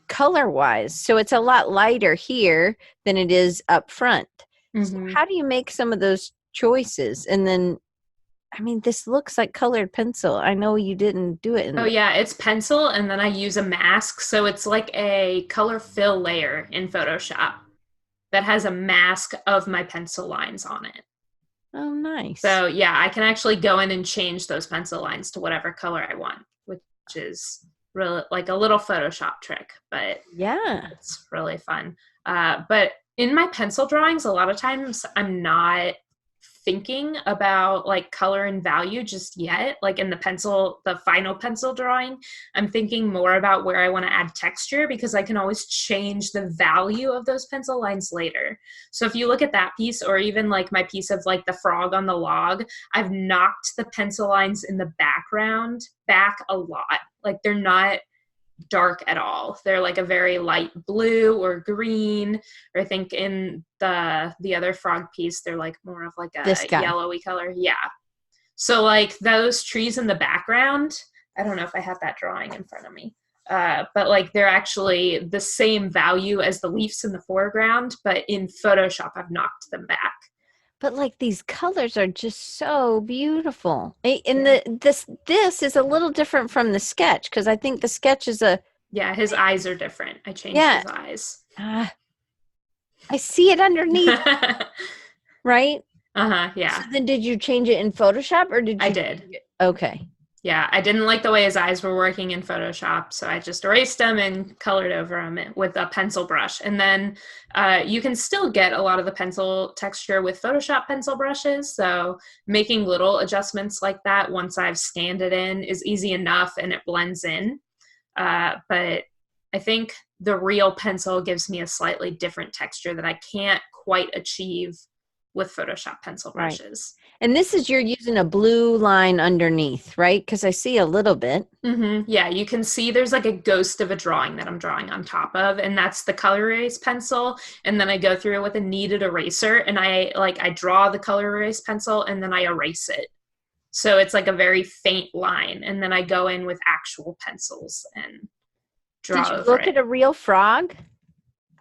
color wise. So it's a lot lighter here than it is up front. So how do you make some of those choices? And then, this looks like colored pencil. I know you didn't do it. Yeah, it's pencil, and then I use a mask. So it's like a color fill layer in Photoshop that has a mask of my pencil lines on it. Oh, nice. So yeah, I can actually go in and change those pencil lines to whatever color I want, which is really like a little Photoshop trick, but yeah, it's really fun. But in my pencil drawings, a lot of times I'm not thinking about like color and value just yet. Like in the final pencil drawing, I'm thinking more about where I want to add texture, because I can always change the value of those pencil lines later. So if you look at that piece, or even like my piece of like the frog on the log, I've knocked the pencil lines in the background back a lot. Like they're not dark at all. They're like a very light blue or green, or I think in the other frog piece, they're like more of like a yellowy color. Yeah. So like those trees in the background, I don't know if I have that drawing in front of me, but like they're actually the same value as the leaves in the foreground, but in Photoshop, I've knocked them back. But like these colors are just so beautiful. And this is a little different from the sketch, because I think the sketch is his eyes are different. I changed his eyes. I see it underneath. Right? Yeah. So then did you change it in Photoshop, or did you? I did. Okay. Yeah, I didn't like the way his eyes were working in Photoshop, so I just erased them and colored over them with a pencil brush. And then you can still get a lot of the pencil texture with Photoshop pencil brushes, so making little adjustments like that once I've scanned it in is easy enough, and it blends in. But I think the real pencil gives me a slightly different texture that I can't quite achieve with Photoshop pencil brushes. Right. And this is, you're using a blue line underneath, right? Because I see a little bit. Mm-hmm. Yeah, you can see there's like a ghost of a drawing that I'm drawing on top of, and that's the color erase pencil. And then I go through it with a kneaded eraser, and I draw the color erase pencil, and then I erase it. So it's like a very faint line, and then I go in with actual pencils and draw over it. Did you look at a real frog?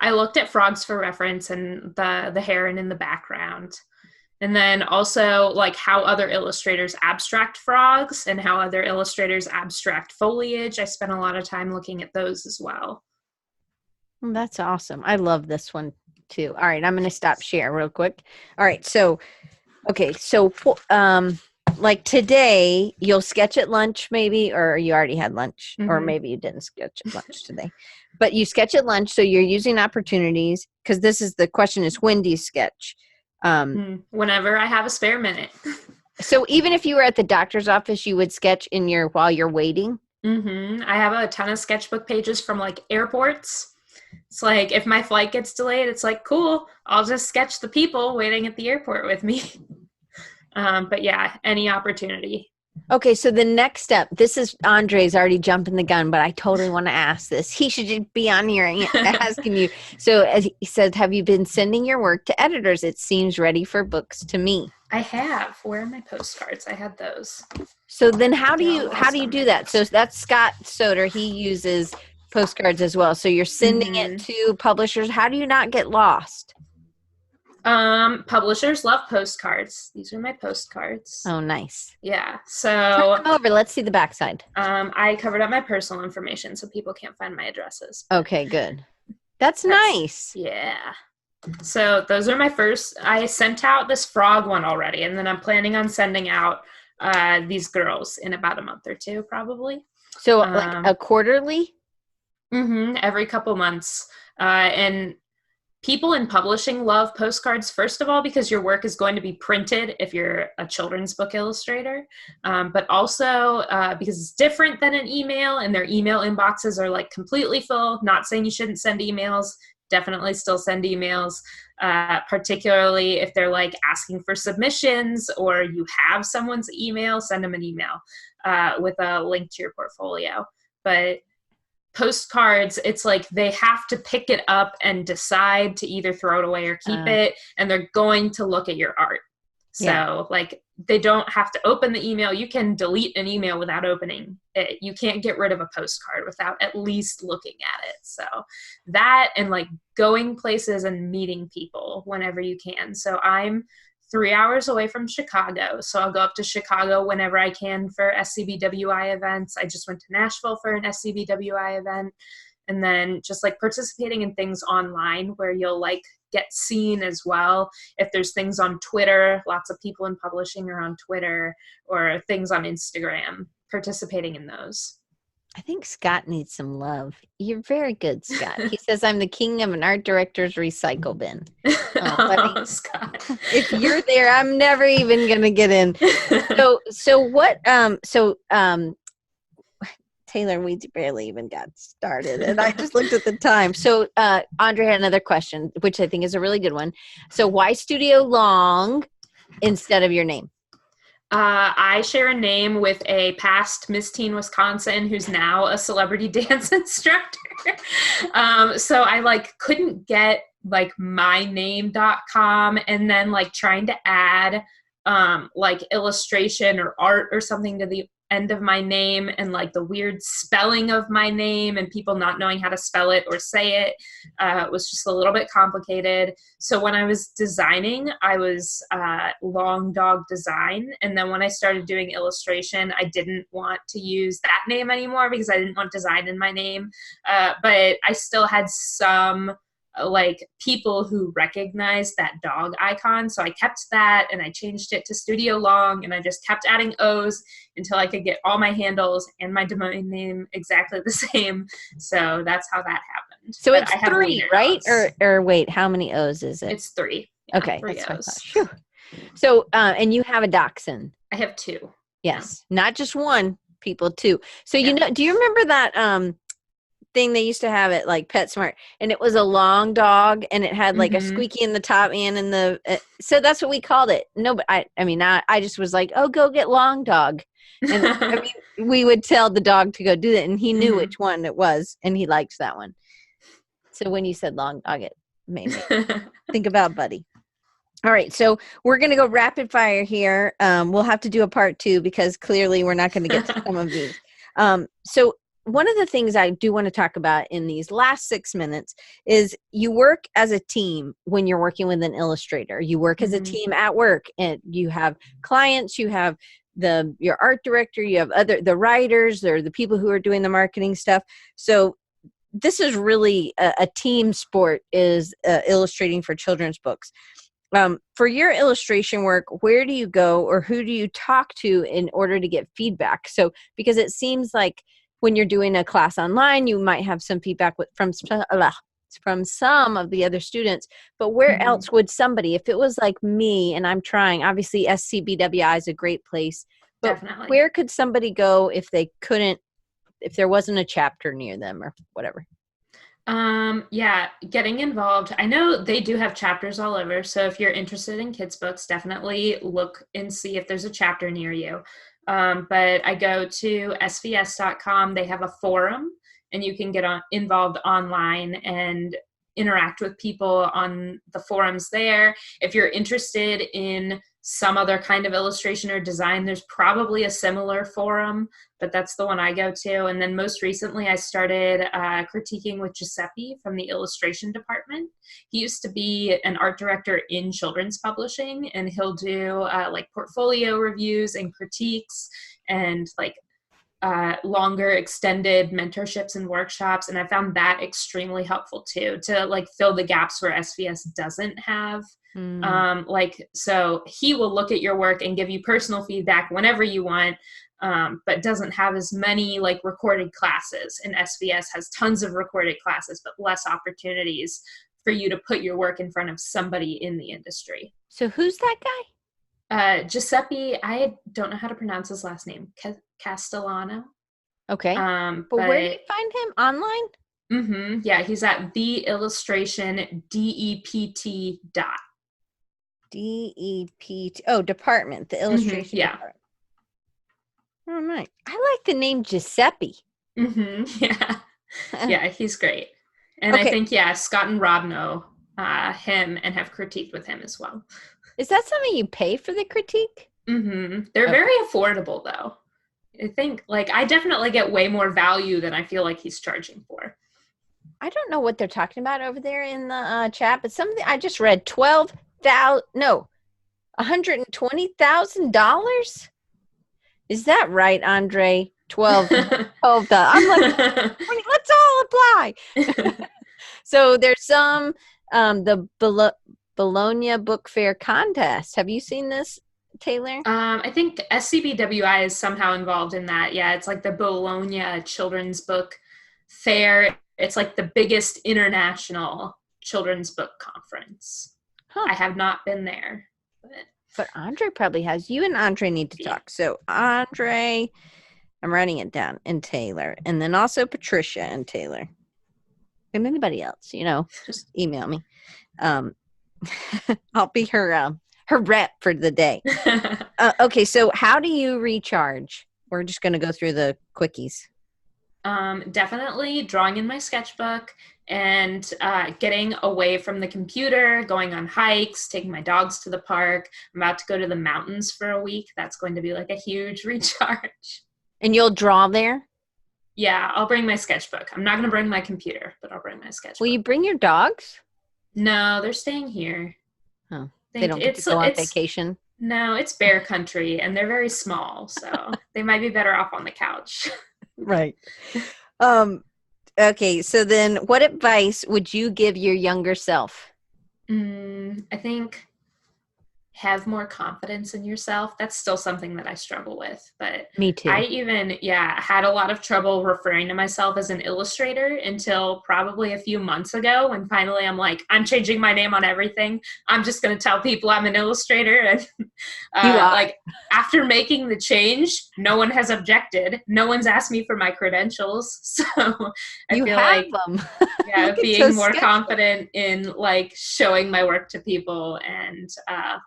I looked at frogs for reference, and the heron in the background. And then also like how other illustrators abstract frogs and how other illustrators abstract foliage. I spent a lot of time looking at those as well. That's awesome. I love this one too. All right, I'm going to stop share real quick. All right, so, okay, so like today, you'll sketch at lunch maybe, or you already had lunch, or maybe you didn't sketch at lunch today. But you sketch at lunch, so you're using opportunities, because this is the question is, when do you sketch? Whenever I have a spare minute. So even if you were at the doctor's office, you would sketch while you're waiting? I have a ton of sketchbook pages from like airports. It's like if my flight gets delayed, it's like, cool, I'll just sketch the people waiting at the airport with me. But yeah, any opportunity. Okay, so the next step, this is Andre's already jumping the gun, but I totally want to ask this. He should just be on here asking you. So as he said, have you been sending your work to editors? It seems ready for books to me. I have. Where are my postcards? I had those. So then how do you do that? So that's Scott Soder. He uses postcards as well. So you're sending it to publishers. How do you not get lost? Publishers love postcards. These are my postcards. Oh, nice. Yeah. So turn them over. Let's see the backside. I covered up my personal information so people can't find my addresses. Okay, good. That's nice. Yeah. So those are my first. I sent out this frog one already, and then I'm planning on sending out these girls in about a month or two, probably. So like a quarterly? Every couple months. And people in publishing love postcards, first of all, because your work is going to be printed if you're a children's book illustrator, but also because it's different than an email, and their email inboxes are like completely full. Not saying you shouldn't send emails. Definitely still send emails, particularly if they're like asking for submissions or you have someone's email, send them an email with a link to your portfolio. But postcards, it's like they have to pick it up and decide to either throw it away or keep it, and they're going to look at your art. So like they don't have to open the email. You can delete an email without opening it. You can't get rid of a postcard without at least looking at it. So that, and like going places and meeting people whenever you can. So I'm 3 hours away from Chicago. So I'll go up to Chicago whenever I can for SCBWI events. I just went to Nashville for an SCBWI event. And then just like participating in things online where you'll like get seen as well. If there's things on Twitter, lots of people in publishing are on Twitter, or things on Instagram, participating in those. I think Scott needs some love. You're very good, Scott. He says, I'm the king of an art director's recycle bin. Oh, buddy. Scott. If you're there, I'm never even going to get in. Taylor, we barely even got started, and I just looked at the time. So Andre had another question, which I think is a really good one. So why Studio Long instead of your name? I share a name with a past Miss Teen Wisconsin who's now a celebrity dance instructor. So I couldn't get myname.com, and then trying to add illustration or art or something to the end of my name, and the weird spelling of my name and people not knowing how to spell it or say it was just a little bit complicated. So when I was designing, I was Long Dog Design, and then when I started doing illustration, I didn't want to use that name anymore because I didn't want design in my name, but I still had some people who recognized that dog icon. So I kept that, and I changed it to Studio Long, and I just kept adding O's until I could get all my handles and my domain name exactly the same. So that's how that happened. So it's 3, right? Or wait, how many O's is it? It's 3. Yeah, okay. 3 O's. So, and you have a dachshund? I have 2. Yes. Yeah. Not just 1, people 2. So, do you remember that, thing they used to have at PetSmart, and it was a long dog, and it had a squeaky in the top and in the so that's what we called it. No, but I just was oh, go get Long Dog, and we would tell the dog to go do that, and he knew which one it was, and he liked that one. So when you said Long Dog, it made me think about Buddy. All right, so we're going to go rapid fire here. We'll have to do a part 2 because clearly we're not going to get to some of these. So one of the things I do want to talk about in these last 6 minutes is you work as a team when you're working with an illustrator. You work as a team at work, and you have clients, you have your art director, you have the writers, or the people who are doing the marketing stuff. So this is really a team sport, is illustrating for children's books. For your illustration work, where do you go, or who do you talk to in order to get feedback? So because it seems like when you're doing a class online, you might have some feedback from some of the other students, but where else would somebody, if it was like me and I'm trying, obviously SCBWI is a great place, but definitely, where could somebody go if there wasn't a chapter near them or whatever? Yeah, getting involved. I know they do have chapters all over. So if you're interested in kids' books, definitely look and see if there's a chapter near you. But I go to svs.com. They have a forum, and you can get involved online and interact with people on the forums there. If you're interested in some other kind of illustration or design, there's probably a similar forum, but that's the one I go to. And then most recently, I started critiquing with Giuseppe from the illustration department. He used to be an art director in children's publishing, and he'll do portfolio reviews and critiques and longer extended mentorships and workshops. And I found that extremely helpful too, to fill the gaps where SVS doesn't have. So he will look at your work and give you personal feedback whenever you want, but doesn't have as many recorded classes. And SVS has tons of recorded classes, but less opportunities for you to put your work in front of somebody in the industry. So who's that guy? Giuseppe, I don't know how to pronounce his last name. Castellano. Okay. But where do you find him? Online? Yeah, he's at the illustration DEPT. DEPT. Oh, department, the illustration department. Oh, nice. I like the name Giuseppe. Yeah. Yeah, he's great. And okay. I think, Scott and Rob know him and have critiqued with him as well. Is that something you pay for the critique? They're very affordable, though. I think, I definitely get way more value than I feel like he's charging for. I don't know what they're talking about over there in the chat, but something I just read, $120,000? Is that right, Andre? 12. I'm like, let's all apply. So there's some, the Bologna Book Fair contest. Have you seen this? Taylor? I think SCBWI is somehow involved in that. Yeah, it's like the Bologna Children's Book Fair. It's like the biggest international children's book conference. Huh. I have not been there. But Andre probably has. You and Andre need to talk. So Andre, I'm writing it down, and Taylor. And then also Patricia and Taylor. And anybody else, just email me. I'll be her rep for the day. Okay, so how do you recharge? We're just going to go through the quickies. Definitely drawing in my sketchbook and getting away from the computer, going on hikes, taking my dogs to the park. I'm about to go to the mountains for a week. That's going to be like a huge recharge. And you'll draw there? Yeah, I'll bring my sketchbook. I'm not going to bring my computer, but I'll bring my sketchbook. Will you bring your dogs? No, they're staying here. Oh, they don't get to go on vacation? No, it's bear country, and they're very small, so they might be better off on the couch. Right. Okay, so then what advice would you give your younger self? I think have more confidence in yourself. That's still something that I struggle with, but me too. I even, had a lot of trouble referring to myself as an illustrator until probably a few months ago when finally I'm like, I'm changing my name on everything. I'm just going to tell people I'm an illustrator. And like after making the change, no one has objected. No one's asked me for my credentials. So I feel like them. being more confident in like showing my work to people and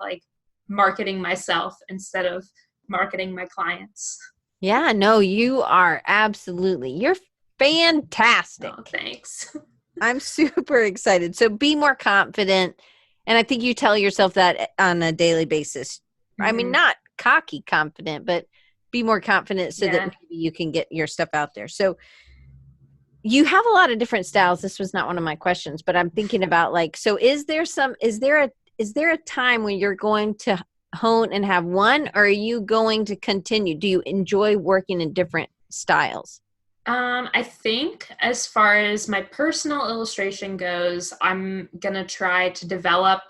like marketing myself instead of marketing my clients. Yeah, no, you are absolutely. You're fantastic. Oh, thanks. I'm super excited. So be more confident. And I think you tell yourself that on a daily basis. Mm-hmm. I mean, not cocky confident, but be more confident so that maybe you can get your stuff out there. So you have a lot of different styles. This was not one of my questions, but I'm thinking about like, so is there a time when you're going to hone and have one, or are you going to continue? Do you enjoy working in different styles? I think as far as my personal illustration goes, I'm going to try to develop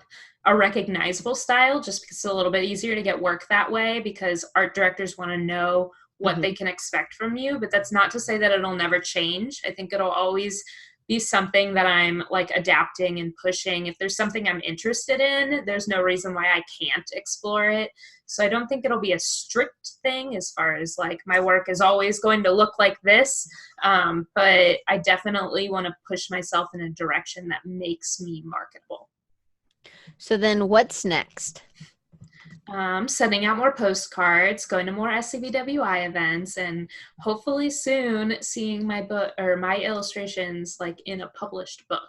a recognizable style just because it's a little bit easier to get work that way because art directors want to know what they can expect from you. But that's not to say that it'll never change. I think it'll always be something that I'm like adapting and pushing. If there's something I'm interested in, there's no reason why I can't explore it. So I don't think it'll be a strict thing as far as like my work is always going to look like this. But I definitely want to push myself in a direction that makes me marketable. So then what's next? Sending out more postcards, going to more SCBWI events, and hopefully soon seeing my book or my illustrations like in a published book.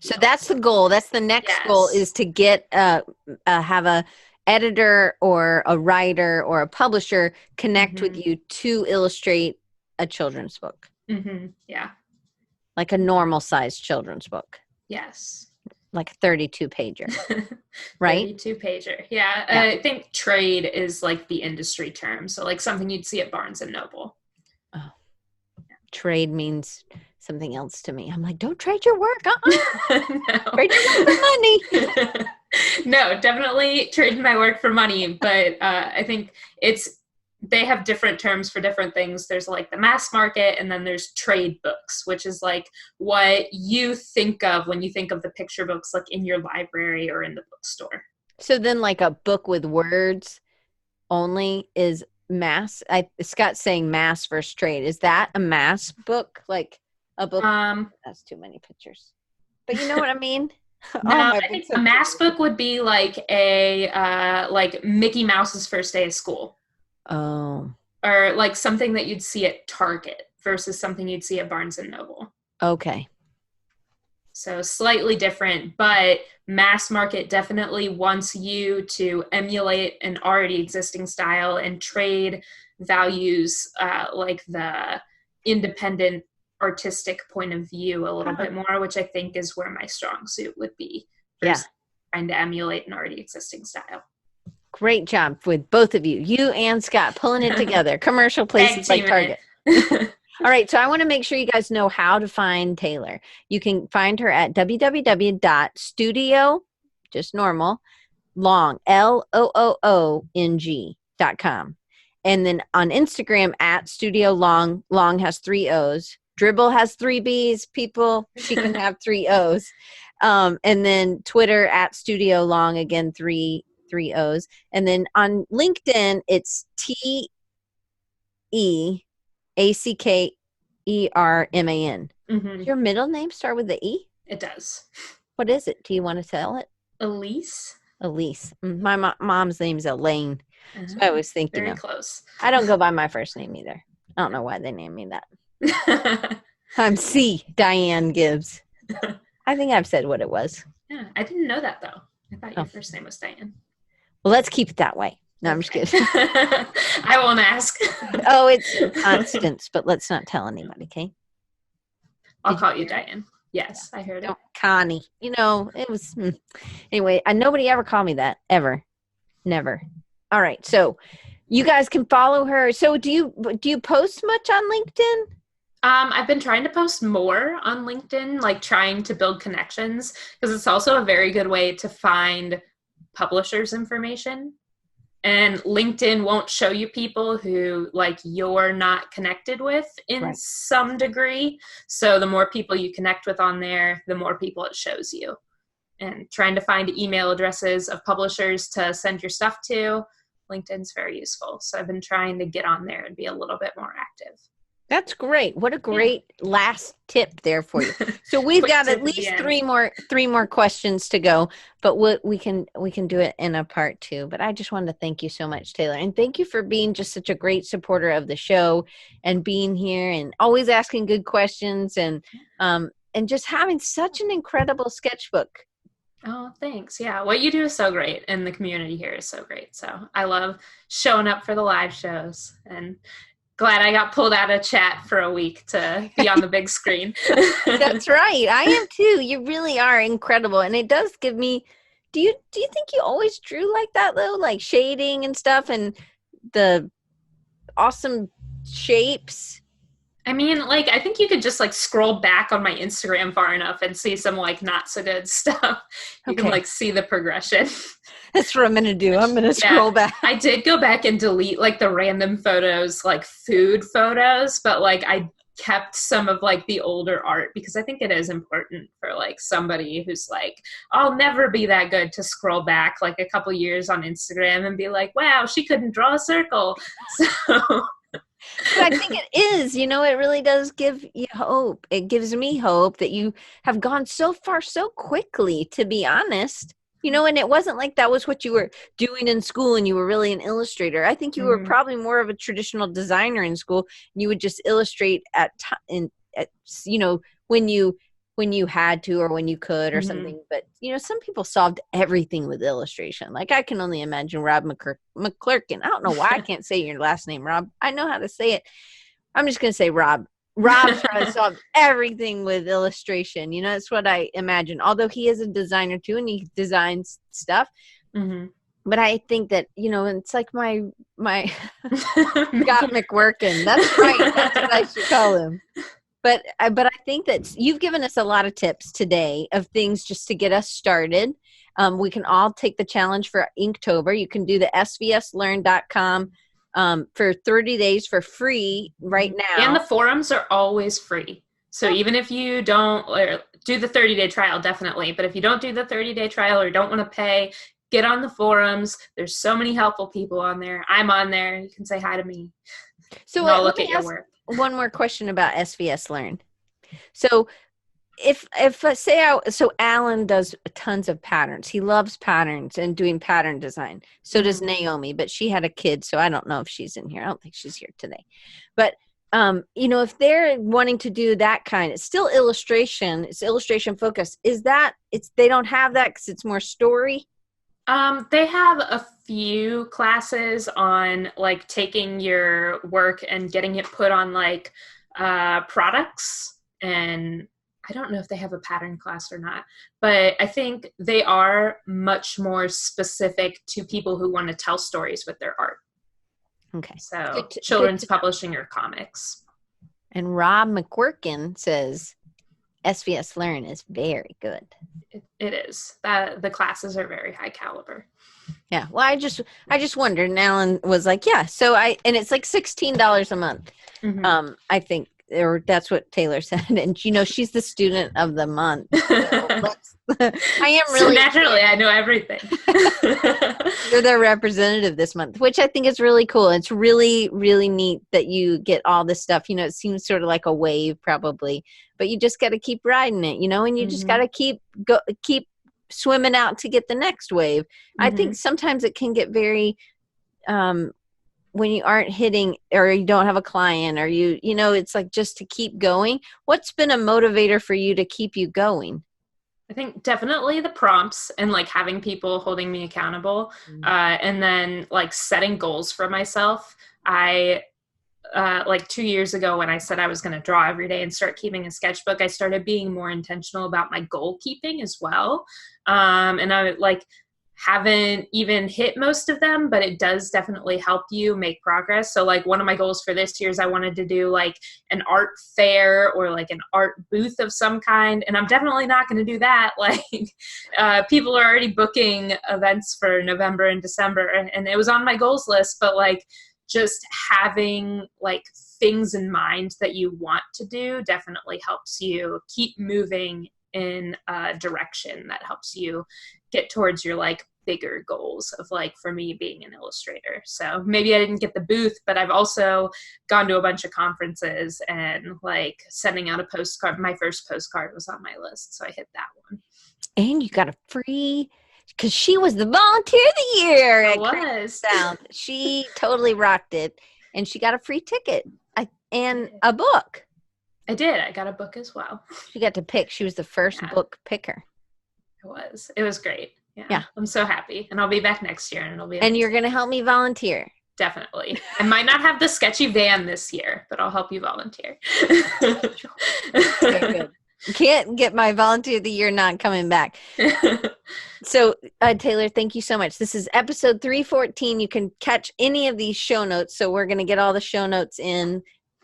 So that's the goal. That's the next goal, is to get have a editor or a writer or a publisher connect with you to illustrate a children's book. Yeah. Like a normal sized children's book. Yes. Like a 32 pager, right? 32 pager. Yeah. I think trade is like the industry term. So like something you'd see at Barnes and Noble. Oh, trade means something else to me. I'm like, don't trade your work. No. Trade your work for money. No, definitely trade my work for money. But I think they have different terms for different things. There's like the mass market, and then there's trade books, which is like what you think of when you think of the picture books like in your library or in the bookstore. So then like a book with words only is mass. Scott's saying mass versus trade. Is that a mass book? Like a book? That's too many pictures. But you know what I mean? No, I think a mass book would be like a like Mickey Mouse's First Day of School. Oh. Or like something that you'd see at Target versus something you'd see at Barnes and Noble. Okay. So slightly different, but mass market definitely wants you to emulate an already existing style, and trade values like the independent artistic point of view a little bit more, which I think is where my strong suit would be. Trying to emulate an already existing style. Great job with both of you. You and Scott pulling it together. Commercial places like Target. All right. So I want to make sure you guys know how to find Taylor. You can find her at www.studio, just normal, Long, LOOONG.com. And then on Instagram at Studio Long, Long has 3 O's. Dribble has 3 B's, people. She can have 3 O's. And then Twitter at Studio Long, again, 3 O's. And then on LinkedIn, it's TEACKERMAN. Does your middle name start with the E? It does. What is it? Do you want to tell it? Elise. My mom's name's Elaine. So I was thinking very close. I don't go by my first name either. I don't know why they named me that. I'm C. Diane Gibbs. I think I've said what it was. Yeah, I didn't know that though. I thought your first name was Diane. Well, let's keep it that way. No, I'm just kidding. I won't ask. Oh, it's Constance, but let's not tell anybody, okay? I'll call you Diane. Yes, I heard it. Connie. It was anyway. Nobody ever called me that ever, never. All right, so you guys can follow her. So do you post much on LinkedIn? I've been trying to post more on LinkedIn, like trying to build connections, because it's also a very good way to find publishers' information. And LinkedIn won't show you people who like you're not connected with in some degree. So the more people you connect with on there, the more people it shows you. And trying to find email addresses of publishers to send your stuff to, LinkedIn's very useful. So I've been trying to get on there and be a little bit more active. That's great. What a great last tip there for you. So we've got at least three more questions to go, but we can do it in a part 2. But I just wanted to thank you so much, Taylor. And thank you for being just such a great supporter of the show and being here and always asking good questions and just having such an incredible sketchbook. Oh, thanks. Yeah. What you do is so great. And the community here is so great. So I love showing up for the live shows and glad I got pulled out of chat for a week to be on the big screen. That's right. I am too. You really are incredible. And it does give me, do you think you always drew like that though? Like shading and stuff and the awesome shapes? I mean, like, I think you could just like scroll back on my Instagram far enough and see some like not so good stuff. You can like see the progression. That's what I'm going to do. I'm going to scroll back. I did go back and delete like the random photos, like food photos, but like I kept some of like the older art because I think it is important for like somebody who's like, I'll never be that good to scroll back like a couple years on Instagram and be like, wow, she couldn't draw a circle. So... But I think it is, it really does give you hope. It gives me hope that you have gone so far so quickly, to be honest. And it wasn't like that was what you were doing in school and you were really an illustrator. I think you were probably more of a traditional designer in school. You would just illustrate when you had to or when you could or something. But, some people solved everything with illustration. Like I can only imagine Rob McClurkin. I don't know why I can't say your last name, Rob. I know how to say it. I'm just going to say Rob. Rob trying to solve everything with illustration. That's what I imagine. Although he is a designer too and he designs stuff. But I think that, it's like my Scott McWorkin. That's right. That's what I should call him. But I think that you've given us a lot of tips today of things just to get us started. We can all take the challenge for Inktober. You can do the svslearn.com for 30 days for free right now. And the forums are always free. So even if you don't do the 30-day trial, definitely. But if you don't do the 30-day trial or don't want to pay, get on the forums. There's so many helpful people on there. I'm on there. You can say hi to me. So I'll look at your work. One more question about SVS Learn. So so Alan does tons of patterns. He loves patterns and doing pattern design. So does Naomi, but she had a kid, so I don't know if she's in here. I don't think she's here today. But if they're wanting to do that kind, it's still illustration. It's illustration focused. They don't have that because it's more story? They have a few classes on like taking your work and getting it put on like products, and I don't know if they have a pattern class or not, but I think they are much more specific to people who want to tell stories with their art. Okay. So children's publishing or comics. And Rob McWorkin says, SVS Learn is very good. It is. The classes are very high caliber. Yeah. Well, I just wondered, and Alan was like, yeah. So and it's like $16 a month. Mm-hmm. I think, or that's what Taylor said. And she's the student of the month. So I am really. So naturally, I know everything. You're their representative this month, which I think is really cool. It's really, really neat that you get all this stuff. It seems sort of like a wave probably, but you just got to keep riding it, and you just got to keep swimming out to get the next wave. I think sometimes it can get very, when you aren't hitting or you don't have a client or it's like just to keep going. What's been a motivator for you to keep you going? I think definitely the prompts and like having people holding me accountable, and then like setting goals for myself. I like 2 years ago when I said I was going to draw every day and start keeping a sketchbook, I started being more intentional about my goal keeping as well. And I haven't even hit most of them, but it does definitely help you make progress. So like one of my goals for this year is I wanted to do like an art fair or like an art booth of some kind. And I'm definitely not going to do that. Like people are already booking events for November and December, and it was on my goals list, but like just having like things in mind that you want to do definitely helps you keep moving in a direction that helps you get towards your like bigger goals of like, for me, being an illustrator. So maybe I didn't get the booth, but I've also gone to a bunch of conferences and like sending out a postcard. My first postcard was on my list, so I hit that one. And you got a free, because she was the volunteer of the year at was. Sound. She totally rocked it, and she got a free ticket and a book. I did. I got a book as well. She got to pick. She was the first book picker. It was great. Yeah. I'm so happy. And I'll be back next year, and it'll be amazing. And you're going to help me volunteer. Definitely. I might not have the sketchy van this year, but I'll help you volunteer. Very good. Can't get my volunteer of the year not coming back. So Taylor, thank you so much. This is episode 314. You can catch any of these show notes. So we're going to get all the show notes in,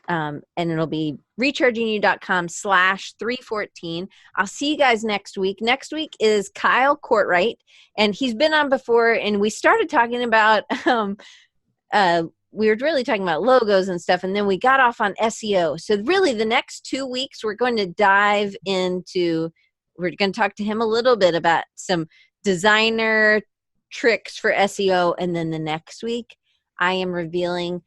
and it'll be rechargingyou.com/314. I'll see you guys next week. Next week is Kyle Courtwright, and he's been on before, and we started talking about we were really talking about logos and stuff, and then we got off on SEO. So really the next 2 weeks, we're going to dive into, we're going to talk to him a little bit about some designer tricks for SEO. And then the next week, I am revealing,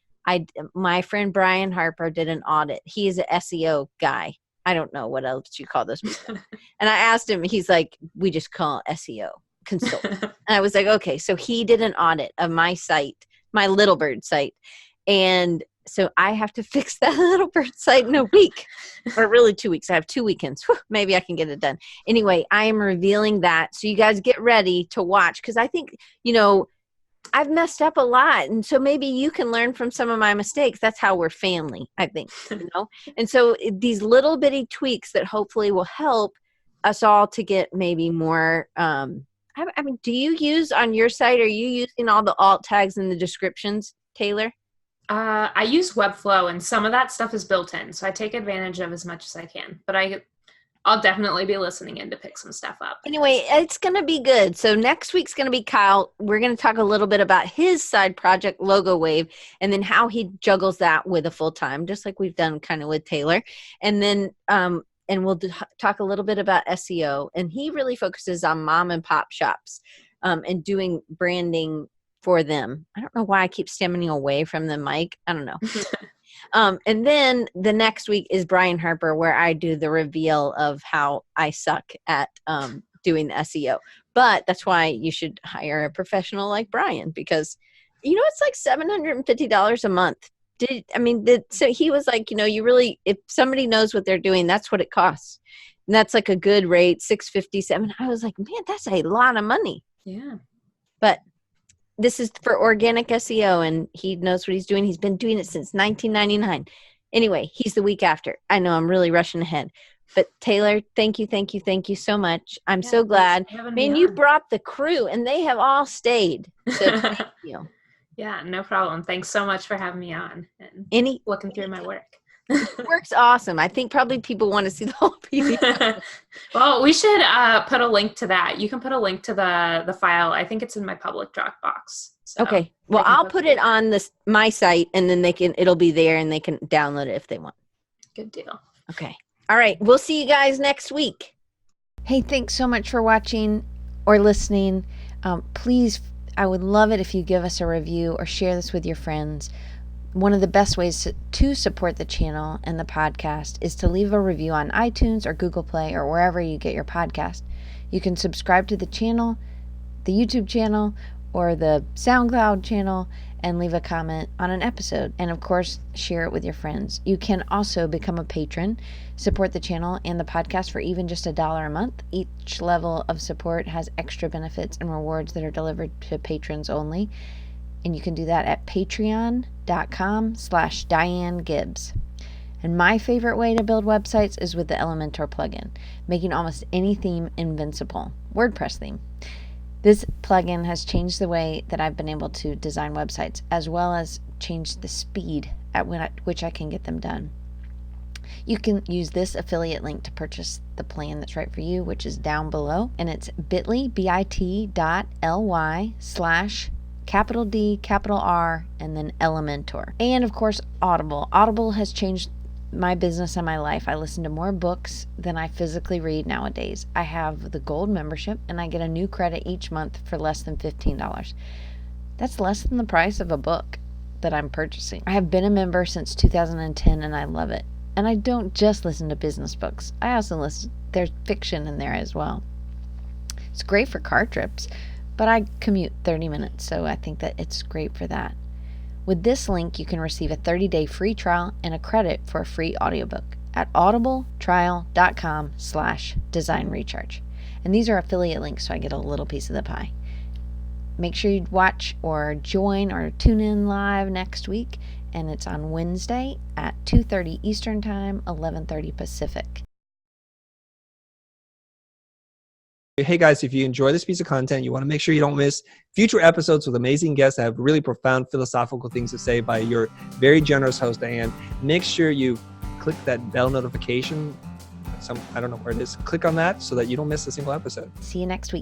my friend Brian Harper did an audit. He is an SEO guy. I don't know what else you call those people. And I asked him, he's like, we just call SEO consultant. And I was like, okay. So he did an audit of my site, my Little Bird site. And so I have to fix that Little Bird site in a week, or really 2 weeks. I have 2 weekends. Whew, maybe I can get it done. Anyway, I am revealing that. So you guys get ready to watch, because I think, I've messed up a lot. And so maybe you can learn from some of my mistakes. That's how we're family, I think, And so these little bitty tweaks that hopefully will help us all to get maybe more, I mean, do you use on your site, are you using all the alt tags in the descriptions, Taylor? I use Webflow, and some of that stuff is built in, so I take advantage of as much as I can. But I'll definitely be listening in to pick some stuff up. Anyway, it's going to be good. So next week's going to be Kyle. We're going to talk a little bit about his side project, Logo Wave, and then how he juggles that with a full-time, just like we've done kind of with Taylor. And then and we'll talk a little bit about SEO. And he really focuses on mom and pop shops and doing branding for them. I don't know why I keep stemming away from the mic. I don't know. And then the next week is Brian Harper, where I do the reveal of how I suck at doing the SEO. But that's why you should hire a professional like Brian, because, it's like $750 a month. So he was like, you really, if somebody knows what they're doing, that's what it costs. And that's like a good rate, $657. I was like, man, that's a lot of money. Yeah. But this is for organic SEO, and he knows what he's doing. He's been doing it since 1999. Anyway, he's the week after. I know I'm really rushing ahead. But Taylor, thank you so much. I'm so glad. Man, you brought the crew, and they have all stayed. So thank you. Yeah, no problem. Thanks so much for having me on and looking through my work. It works awesome. I think probably people want to see the whole PDF. Well, we should put a link to that. You can put a link to the file. I think it's in my public Dropbox. So okay. Well, I'll put it on my site, and then it'll be there, and they can download it if they want. Good deal. Okay. All right. We'll see you guys next week. Hey, thanks so much for watching or listening. Please, I would love it if you give us a review or share this with your friends. One of the best ways to support the channel and the podcast is to leave a review on iTunes or Google Play or wherever you get your podcast. You can subscribe to the channel, the YouTube channel, or the SoundCloud channel, and leave a comment on an episode. And of course, share it with your friends. You can also become a patron, support the channel and the podcast for even just $1 a month. Each level of support has extra benefits and rewards that are delivered to patrons only. And you can do that at patreon.com/Diane Gibbs. And my favorite way to build websites is with the Elementor plugin, making almost any theme invincible. WordPress theme. This plugin has changed the way that I've been able to design websites, as well as changed the speed at which I can get them done. You can use this affiliate link to purchase the plan that's right for you, which is down below. And it's bit.ly/D R and then Elementor. And of course, Audible. Audible has changed my business and my life. I listen to more books than I physically read nowadays. I have the gold membership and I get a new credit each month for less than $15. That's less than the price of a book that I'm purchasing. I have been a member since 2010 and I love it. And I don't just listen to business books. I also listen, there's fiction in there as well. It's great for car trips, but I commute 30 minutes, so I think that it's great for that. With this link, you can receive a 30-day free trial and a credit for a free audiobook at audibletrial.com/designrecharge. And these are affiliate links, so I get a little piece of the pie. Make sure you watch or join or tune in live next week, and it's on Wednesday at 2:30 Eastern Time, 11:30 Pacific. Hey guys, if you enjoy this piece of content, you want to make sure you don't miss future episodes with amazing guests that have really profound philosophical things to say by your very generous host, Diane. Make sure you click that bell notification. I don't know where it is. Click on that so that you don't miss a single episode. See you next week.